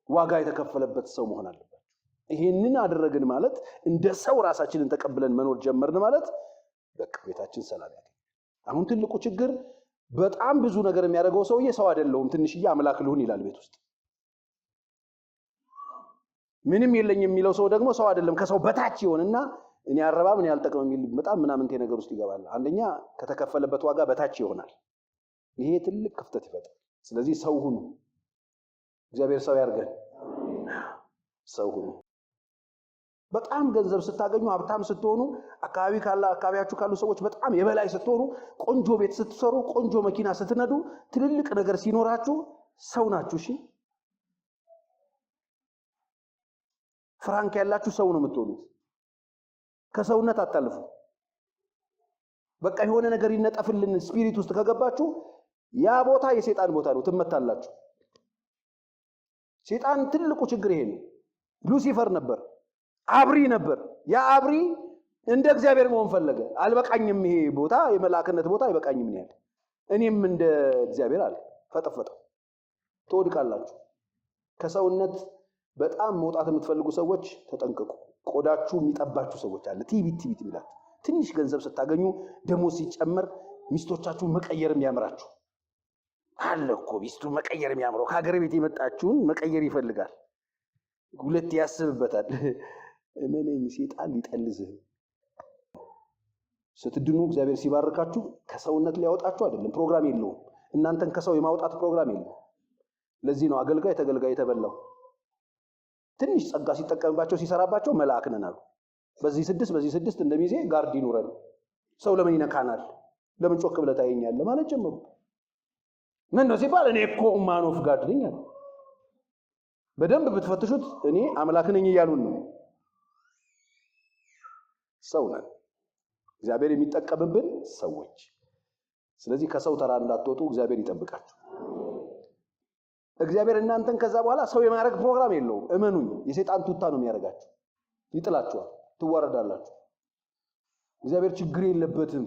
ዋጋ የተከፈለበት ሰው መሆን አለባችሁ። ይሄንን አደረግን ማለት እንደ ሰው ራሳችንን ተቀብለን መኖር ጀመርን ማለት በቃ ቤታችን ሰላም ያገኛል። አሁን ትልቁ ችግር በጣም ብዙ ነገር የሚያደርገው ሰውዬ ሰው አይደለም ትንሽዬ አምላክ ልሁን ይላል ቤት ውስጥ። ምንም የለኝ የሚለው ሰው ደግሞ ሰው አይደለም ከሰው በታች ይሆንና እኔ አረባም እኔ አልጠቅምም የሚል በጣም ምናምንቴ ነገር ውስጥ ይገባል። አንደኛ ከተከፈለበት ዋጋ በታች ይሆናል። ይሄ ትልቅ ክፍተት ይፈጥራል። ስለዚህ ሰው ሁኑ። እግዚአብሔር ሰው ያርገን። ሰው ሁኑ። በጣም ገንዘብ ስታገኙ ሀብታም ስትሆኑ አካባቢያችሁ ካሉ ሰዎች በጣም የበላይ ስትሆኑ ቆንጆ ቤት ስትሰሩ ቆንጆ መኪና ስትነዱ ትልልቅ ነገር ሲኖራችሁ ሰው ናችሁ። እሺ ፍራንክ ያላችሁ ሰው ነው የምትሆኑት። ከሰውነት አታልፉ። በቃ የሆነ ነገር ይነጠፍልን ስፒሪት ውስጥ ከገባችሁ ያ ቦታ የሰይጣን ቦታ ነው፣ ትመታላችሁ። ሰይጣን ትልቁ ችግር ይሄ ነው። ሉሲፈር ነበር፣ አብሪ ነበር። ያ አብሪ እንደ እግዚአብሔር መሆን ፈለገ። አልበቃኝም፣ ይሄ ቦታ የመላእክነት ቦታ አይበቃኝም ነው ያለ። እኔም እንደ እግዚአብሔር አለ። ፈጠፈጠው። ትወድቃላችሁ። ከሰውነት በጣም መውጣት የምትፈልጉ ሰዎች ተጠንቀቁ። ቆዳችሁ የሚጠባችሁ ሰዎች አለ። ቲቪት ይላል። ትንሽ ገንዘብ ስታገኙ ደሞዝ ሲጨመር ሚስቶቻችሁን መቀየርም ያምራችሁ አለ እኮ። ሚስቱ መቀየር የሚያምረው ከሀገር ቤት የመጣችሁን መቀየር ይፈልጋል። ሁለት ያስብበታል። እመነኝ ሰይጣን ሊጠልዝህ። ስትድኑ እግዚአብሔር ሲባርካችሁ ከሰውነት ሊያወጣችሁ አይደለም፣ ፕሮግራም የለውም። እናንተን ከሰው የማውጣት ፕሮግራም የለውም። ለዚህ ነው አገልጋይ ተገልጋይ የተበላው። ትንሽ ጸጋ ሲጠቀምባቸው ሲሰራባቸው መልአክ ነን አሉ። በዚህ ስድስት እንደሚዜ ጋርድ ይኑረን። ሰው ለምን ይነካናል? ለምን ጮክ ብለህ ታየኛለህ ማለት ጀመሩ። ምን ነው ሲባል እኔ እኮ ማን ኦፍ ጋድ ነኝ አሉ። በደንብ ብትፈትሹት እኔ አምላክ ነኝ እያሉን ነው። ሰው ነን፣ እግዚአብሔር የሚጠቀምብን ሰዎች። ስለዚህ ከሰው ተራ እንዳትወጡ እግዚአብሔር ይጠብቃችሁ። እግዚአብሔር እናንተን ከዛ በኋላ ሰው የማድረግ ፕሮግራም የለውም። እመኑኝ፣ የሰይጣን ቱታ ነው የሚያደርጋችሁ። ይጥላችኋል፣ ትዋረዳላችሁ። እግዚአብሔር ችግር የለበትም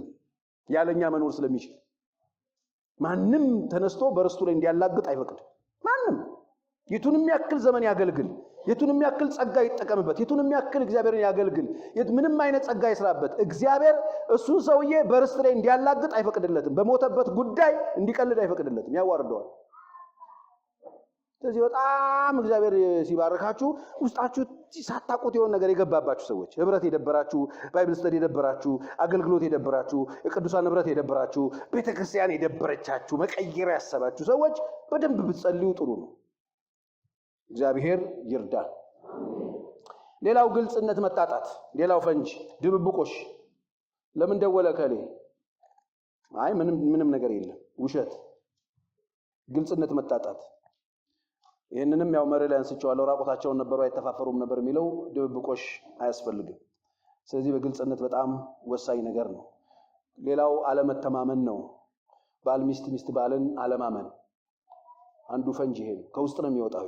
ያለኛ መኖር ስለሚችል ማንም ተነስቶ በርስቱ ላይ እንዲያላግጥ አይፈቅድም። ማንም የቱንም ያክል ዘመን ያገልግል፣ የቱንም ያክል ጸጋ ይጠቀምበት፣ የቱንም ያክል እግዚአብሔርን ያገልግል፣ ምንም አይነት ጸጋ ይስራበት፣ እግዚአብሔር እሱን ሰውዬ በርስት ላይ እንዲያላግጥ አይፈቅድለትም። በሞተበት ጉዳይ እንዲቀልድ አይፈቅድለትም፣ ያዋርደዋል። ስለዚህ በጣም እግዚአብሔር ሲባርካችሁ ውስጣችሁ ሳታውቁት የሆነ ነገር የገባባችሁ ሰዎች፣ ህብረት የደበራችሁ፣ ባይብል ስተዲ የደበራችሁ፣ አገልግሎት የደበራችሁ፣ የቅዱሳን ህብረት የደበራችሁ፣ ቤተክርስቲያን የደበረቻችሁ፣ መቀየር ያሰባችሁ ሰዎች በደንብ ብትጸልዩ ጥሩ ነው። እግዚአብሔር ይርዳል። ሌላው ግልጽነት መጣጣት፣ ሌላው ፈንጅ ድብብቆሽ። ለምን ደወለ ከሌ? አይ ምንም ነገር የለም፣ ውሸት። ግልጽነት መጣጣት። ይሄንንም ያው መሬ ላይ አንስቼዋለሁ። ራቆታቸውን ነበሩ አይተፋፈሩም ነበር የሚለው ድብብቆሽ አያስፈልግም። ስለዚህ በግልጽነት በጣም ወሳኝ ነገር ነው። ሌላው አለመተማመን ነው። ባል ሚስት ባልን አለማመን አንዱ ፈንጅ ይሄ ነው። ከውስጥ ነው የሚወጣው።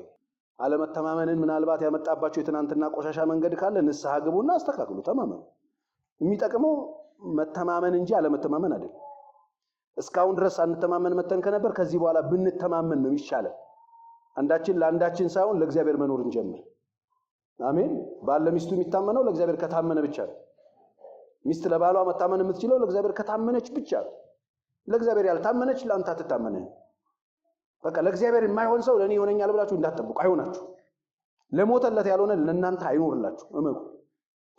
አለመተማመንን ምናልባት ያመጣባቸው የትናንትና ቆሻሻ መንገድ ካለ ንስሐ ግቡና አስተካክሉ። ተማመኑ። የሚጠቅመው መተማመን እንጂ አለመተማመን አይደለም። እስካሁን ድረስ አንተማመን መተን ከነበር ከዚህ በኋላ ብንተማመን ነው ይሻላል። አንዳችን ለአንዳችን ሳይሆን ለእግዚአብሔር መኖር እንጀምር። አሜን። ባል ለሚስቱ የሚታመነው ለእግዚአብሔር ከታመነ ብቻ ነው። ሚስት ለባሏ መታመን የምትችለው ለእግዚአብሔር ከታመነች ብቻ ነው። ለእግዚአብሔር ያልታመነች ለአንተ አትታመንህ። በቃ ለእግዚአብሔር የማይሆን ሰው ለኔ ይሆነኛል ብላችሁ እንዳትጠብቁ፣ አይሆናችሁ። ለሞተለት ያልሆነ ለእናንተ አይኖርላችሁ፣ እመኑ።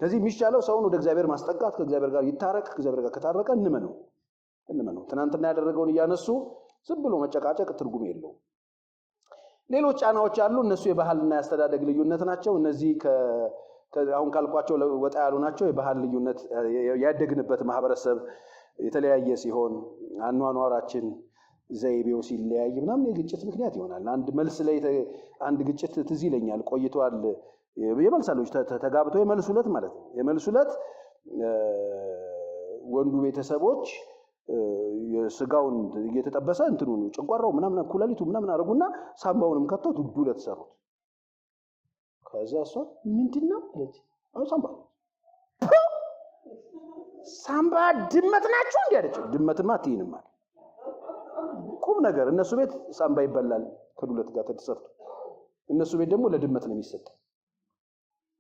ስለዚህ የሚሻለው ሰውን ወደ እግዚአብሔር ማስጠጋት፣ ከእግዚአብሔር ጋር ይታረቅ። ከእግዚአብሔር ጋር ከታረቀ እንመነው። ትናንትና ያደረገውን እያነሱ ዝም ብሎ መጨቃጨቅ ትርጉም የለውም። ሌሎች ጫናዎች አሉ። እነሱ የባህልና ያስተዳደግ ልዩነት ናቸው። እነዚህ አሁን ካልኳቸው ወጣ ያሉ ናቸው። የባህል ልዩነት፣ ያደግንበት ማህበረሰብ የተለያየ ሲሆን አኗኗራችን ዘይቤው ሲለያይ ምናምን የግጭት ምክንያት ይሆናል። አንድ መልስ ላይ አንድ ግጭት ትዝ ይለኛል፣ ቆይቷል። የመልሳሎች ተጋብተው የመልሱለት ማለት ነው። የመልሱለት ወንዱ ቤተሰቦች የስጋውን እየተጠበሰ እንትኑ ጭንቋራው ምናምን ኩላሊቱ ምናምን አረጉና ሳምባውንም ከተው ዱለት ሰሩት። ከዛ እሷ ምንድነው አለች። አይ ሳምባ ድመት ናችሁ እንዴ አለች። ድመትማ አትይንም አለ። ቁም ነገር እነሱ ቤት ሳምባ ይበላል ከዱለት ጋር ተሰርቶ እነሱ ቤት ደግሞ ለድመት ነው የሚሰጠው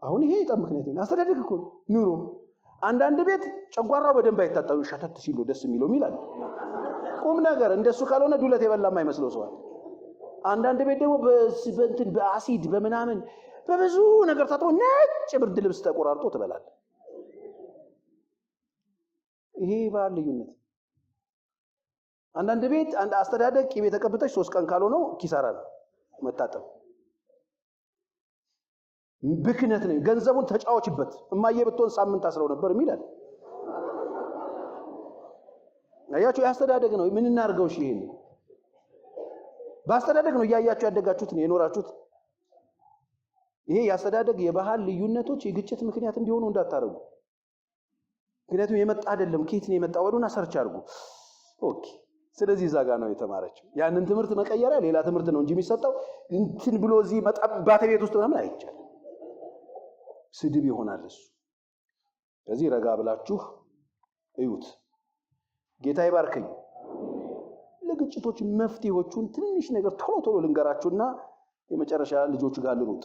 አሁን ይሄ የጠብ ምክንያት ነው አስተዳደግ እኮ ኑሮ አንዳንድ ቤት ጨጓራው በደንብ አይታጠቡ ሻተት ሲሉ ደስ የሚለው ይላል ቁም ነገር እንደሱ ካልሆነ ዱለት የበላማ አይመስለው ሰው አንዳንድ ቤት ደግሞ በእንትን በአሲድ በመናምን በብዙ ነገር ታጥቦ ነጭ ብርድ ልብስ ተቆራርጦ ትበላል ይሄ ባል ልዩነት አንዳንድ ቤት አንድ አስተዳደግ ቂቤ ተቀብተሽ 3 ቀን ካልሆነው ኪሳራ ነው መታጠብ ብክነት ነው ገንዘቡን ተጫዋችበት እማዬ ብትሆን ሳምንት አስረው ነበር ይላል አያችሁ ያስተዳደግ ነው ምን እናርገው እሺ ይሄን ባስተዳደግ ነው ያያችሁ ያደጋችሁት ነው የኖራችሁት ይሄ ያስተዳደግ የባህል ልዩነቶች የግጭት ምክንያት እንዲሆኑ እንዳታረጉ ምክንያቱም የመጣ አይደለም ከየት ነው የመጣው ወሉና ሰርች አድርጉ ኦኬ ስለዚህ ዛጋ ነው የተማረችው ያንን ትምህርት መቀየሪያ ሌላ ትምህርት ነው እንጂ የሚሰጠው እንትን ብሎ እዚህ መጣባት ቤት ውስጥ ምናምን አይቻልም ስድብ ይሆናል እሱ ስለዚህ ረጋ ብላችሁ እዩት ጌታ ይባርከኝ ለግጭቶች መፍትሄዎቹን ትንሽ ነገር ቶሎ ልንገራችሁና የመጨረሻ ልጆች ጋር ልሩጥ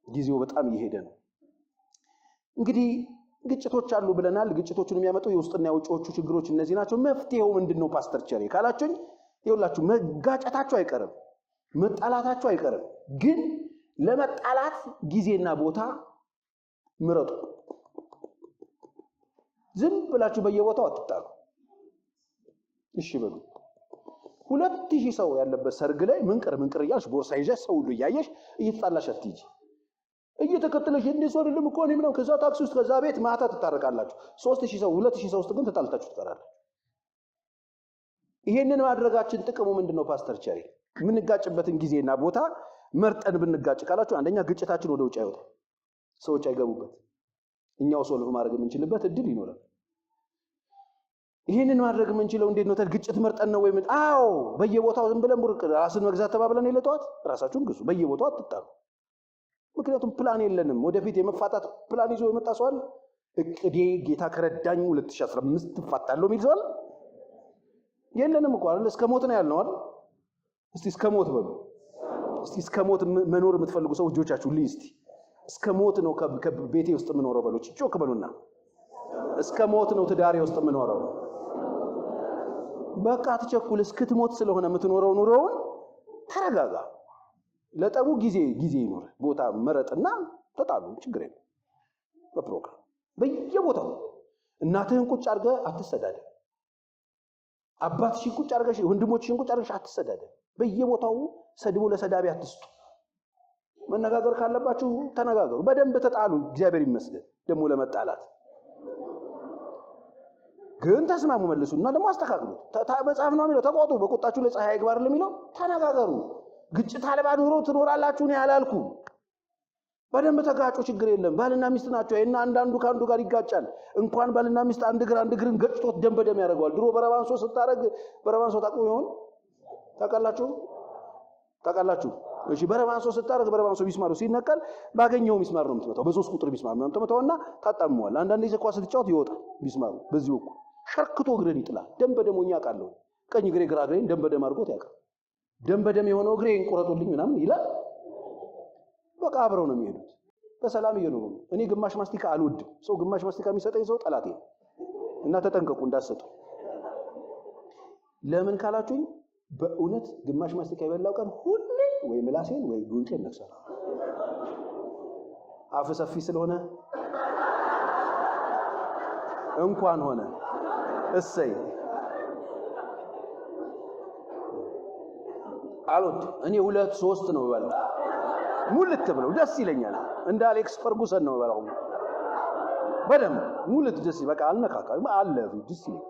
ጊዜው በጣም እየሄደ ነው እንግዲህ ግጭቶች አሉ ብለናል ግጭቶቹን የሚያመጡ የውስጥና የውጭዎቹ ችግሮች እነዚህ ናቸው መፍትሄው ምንድነው ፓስተር ቸሬ ካላችሁኝ ይኸውላችሁ መጋጨታችሁ አይቀርም መጣላታችሁ አይቀርም ግን ለመጣላት ጊዜና ቦታ ምረጡ ዝም ብላችሁ በየቦታው አትጣሉ እሺ በሉ 2000 ሰው ያለበት ሰርግ ላይ ምንቅር ያልሽ ቦርሳ ይዘሽ ሰው ሁሉ ያያየሽ እየተጣላሽ አትይጂ እየተከተለሽ እንደሱ አይደለም እኮ እኔም ነው ከዛ ታክሲ ውስጥ ከዛ ቤት ማታ ተጣረቃላችሁ 3000 ሰው 2000 ሰው ውስጥ ግን ተጣልታችሁ ትቀራላችሁ ይሄንን ማድረጋችን ጥቅሙ ምንድነው ፓስተር ቸሪ ምንጋጭበትን ጊዜና ቦታ መርጠን ብንጋጭ ካላችሁ አንደኛ ግጭታችን ወደ ውጭ አይወጣ ሰዎች አይገቡበት እኛው ሶልቭ ማድረግ የምንችልበት እድል ይኖራል ይሄንን ማድረግ የምንችለው እንዴት ነው ግጭት መርጠን ነው ወይ አዎ በየቦታው ዝም ብለን ቡርቅ ራስን መግዛት ተባብለን ይለጣዋት ራሳችሁን ግዙ በየቦታው አትጣሉ ምክንያቱም ፕላን የለንም ወደፊት የመፋታት ፕላን ይዞ የመጣ ሰው አለ እቅዴ ጌታ ከረዳኝ 2015 ተፋታለሁ የሚል ሰው አለ የለንም እኮ አይደል እስከ ሞት ነው ያልነው አይደል እስቲ እስከ ሞት በሉ እስቲ እስከ ሞት መኖር የምትፈልጉ ሰው ልጆቻችሁ ሊስቲ እስከ ሞት ነው ከቤቴ ውስጥ የምኖረው በሎች ጮክ በሉና እስከ ሞት ነው ትዳሬ ውስጥ የምኖረው በቃ ተቸኩል እስክትሞት ስለሆነ የምትኖረው ኑሮውን ተረጋጋ ለጠቡ ጊዜ ይኖር ቦታ መረጥና ተጣሉ ችግር የለም በፕሮግራም በየቦታው እናትህን ቁጭ አርገ አትሰዳደ አባትሽን ቁጭ አርገሽ ወንድሞችሽን ቁጭ አርገሽ አትሰዳደ በየቦታው ሰድቦ ለሰዳቢ አትስጡ መነጋገር ካለባችሁ ተነጋገሩ በደንብ ተጣሉ እግዚአብሔር ይመስገን ደሞ ለመጣላት ግን ተስማሙ መልሱና ደሞ አስተካክሉ መጽሐፍ ነው የሚለው ተቆጡ በቁጣችሁ ለፀሐይ ይግባር ለሚለው ተነጋገሩ ግጭት አለባ ኑሮ ትኖራላችሁ ነው ያላልኩ በደንብ ተጋጩ ችግር የለም ባልና ሚስት ናቸው እና አንዳንዱ ካንዱ ጋር ይጋጫል እንኳን ባልና ሚስት አንድ ግርን ገጭቶት ደም በደም ያደርጋል ድሮ በረባንሶ ስታረግ በረባንሶ ታቁ ይሆን ታቃላችሁ እሺ በረባንሶ ስታረግ በረባንሶ ቢስማሩ ሲነቀል ባገኘው ሚስማር ነው የምትመታው በ3 ቁጥር ሚስማር ነው የምትመታውና ታጣመዋል አንዳንዴ ኳስ ስትጫወት ይወጣል ሚስማሩ በዚሁ እኮ ሸርክቶ ግሬን ይጥላል ደም በደሞኛ ቃለው ቀኝ ግሬ ግራ ግሬን ደም በደም አድርጎት ያውቃል ደም በደም የሆነው ግሬን ቆረጦልኝ ምናምን ይላል በቃ አብረው ነው የሚሄዱት በሰላም እየኖሩ እኔ ግማሽ ማስቲካ አልወድም ሰው ግማሽ ማስቲካ የሚሰጠኝ ሰው ጠላቴ እና ተጠንቀቁ እንዳሰጡ ለምን ካላችሁኝ በእውነት ግማሽ ማስቲካ ይበላው ቀን ሁሌ ወይ ምላሴን ወይ ጉንጬን ነክሳል አፍ ሰፊ ስለሆነ እንኳን ሆነ እሰይ አሉት እኔ 2-3 ነው ባለው ሙልት ብለው ደስ ይለኛል እንደ አሌክስ ፈርጉሰን ነው ባለው በደም ሙልት ደስ በቃ አልነካካም አለ ደስ ይለኝ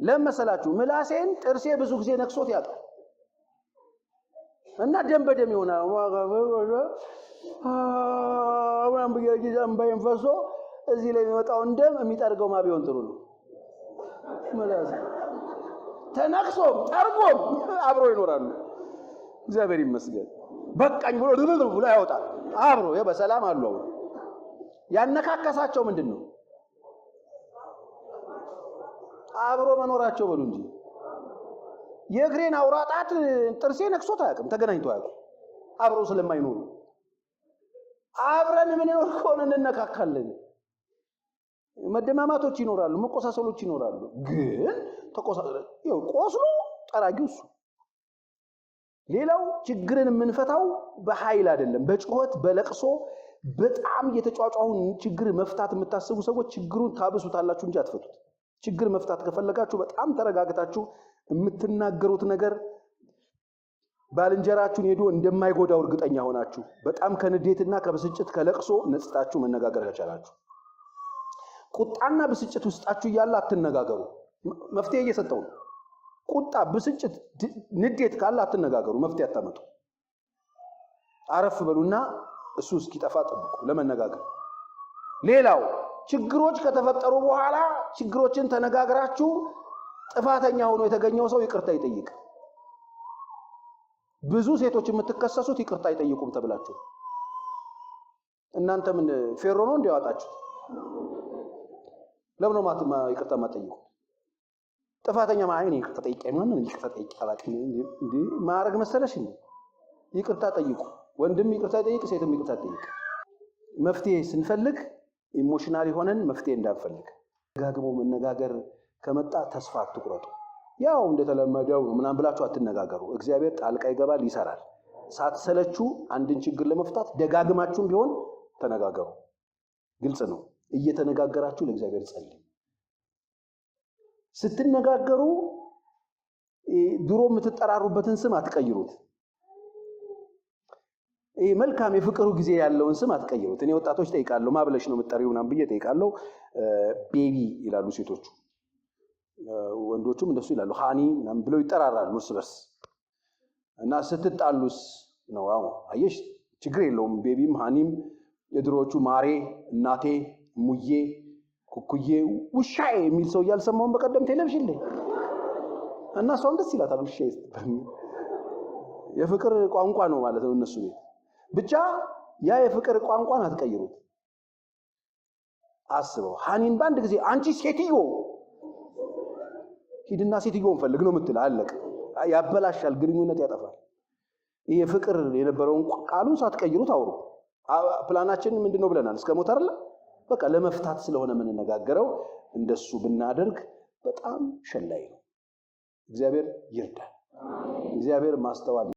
ለምሳላችሁ ምላሴን ጥርሴ ብዙ ጊዜ ነክሶት ያጣው እና ደም በደም ይሆናል አሁን በየጊዜ አምባይን ፈሶ እዚህ ላይ የሚወጣው ደም የሚጠርገው ማቢውን ጥሩ ነው ምላሴ ተነክሶ ጠርጎም አብሮ ይኖራሉ እግዚአብሔር ይመስገን በቃኝ ብሎ ያወጣል አብሮ በሰላም አሉ ያነካከሳቸው ምንድነው አብሮ መኖራቸው በሉ እንጂ የእግሬን አውራጣት ጥርሴ ነክሶት አያውቅም፣ ተገናኝቶ አያውቅም። አብረው ስለማይኖሩ አብረን ምን ነው ሆነ እንነካካለን። መደማማቶች ይኖራሉ፣ መቆሳሰሎች ይኖራሉ። ግን ቆስሎ ጠራጊው እሱ። ሌላው ችግርን የምንፈታው በኃይል አይደለም፣ በጩኸት በለቅሶ በጣም የተጫጫውን ችግር መፍታት የምታስቡ ሰዎች ችግሩን ታብሱታላችሁ እንጂ አትፈቱት። ችግር መፍታት ከፈለጋችሁ በጣም ተረጋግታችሁ የምትናገሩት ነገር ባልንጀራችሁን ሄዶ እንደማይጎዳው እርግጠኛ ሆናችሁ በጣም ከንዴትና ከብስጭት ከለቅሶ ነጽታችሁ መነጋገር ከቻላችሁ። ቁጣና ብስጭት ውስጣችሁ እያለ አትነጋገሩ። መፍትሄ እየሰጠው ነው። ቁጣ፣ ብስጭት፣ ንዴት ካለ አትነጋገሩ፣ መፍትሄ አታመጡ። አረፍ በሉና እሱ እስኪጠፋ ጠብቁ ለመነጋገር። ሌላው ችግሮች ከተፈጠሩ በኋላ ችግሮችን ተነጋግራችሁ ጥፋተኛ ሆኖ የተገኘው ሰው ይቅርታ ይጠይቅ። ብዙ ሴቶች የምትከሰሱት ይቅርታ አይጠይቁም ተብላችሁ። እናንተ ምን ፌሮ ነው እንዲያወጣችሁ? ለምን ነው ይቅርታ ማጠይቁ? ጥፋተኛ ማይን ይቅርታ ጠይቀኝ ማንን ይቅርታ ጠይቀኝ አላውቅም እንዴ ማረግ መሰለሽ እንዴ? ይቅርታ ጠይቁ። ወንድም ይቅርታ ጠይቅ፣ ሴትም ይቅርታ ጠይቅ። መፍትሄ ስንፈልግ ኢሞሽናል ሆነን መፍትሄ እንዳንፈልግ። ደጋግሞ መነጋገር ከመጣ ተስፋ አትቁረጡ። ያው እንደተለመደው ነው ምናምን ብላችሁ አትነጋገሩ። እግዚአብሔር ጣልቃ ይገባል፣ ይሰራል። ሳትሰለቹ አንድን ችግር ለመፍታት ደጋግማችሁም ቢሆን ተነጋገሩ። ግልጽ ነው። እየተነጋገራችሁ ለእግዚአብሔር ጸልዩ። ስትነጋገሩ ድሮ የምትጠራሩበትን ስም አትቀይሩት። መልካም የፍቅሩ ጊዜ ያለውን ስም አትቀይሩት። እኔ ወጣቶች ጠይቃለሁ፣ ማብለሽ ነው የምትጠሪው ምናምን ብዬ ጠይቃለሁ። ቤቢ ይላሉ ሴቶቹ፣ ወንዶቹም እንደሱ ይላሉ። ሃኒ ምናምን ብለው ይጠራራሉ እርስ በርስ። እና ስትጣሉስ ነው አዎ አየሽ ችግር የለውም። ቤቢም ሃኒም የድሮዎቹ ማሬ፣ እናቴ፣ ሙዬ፣ ኩኩዬ፣ ውሻዬ የሚል ሰው ያልሰማውን በቀደም ቴሌቪዥን ላይ እና ሰው ደስ ይላታል። ውሻዬ የፍቅር ቋንቋ ነው ማለት ነው እነሱ ቤት። ብቻ ያ የፍቅር ቋንቋን አትቀይሩት። አስበው ሃኒን በአንድ ጊዜ አንቺ ሴትዮ ሂድና ሴትዮን ፈልግ ነው የምትል አለቀ። ያበላሻል፣ ግንኙነት ያጠፋል። ይሄ ፍቅር የነበረውን ቃሉን ሳትቀይሩት አውሩ። ፕላናችን ምንድነው ብለናል? እስከ ሞት አይደል? በቃ ለመፍታት ስለሆነ የምንነጋገረው እንደሱ ብናደርግ በጣም ሸላይ ነው። እግዚአብሔር ይርዳል። እግዚአብሔር ማስተዋል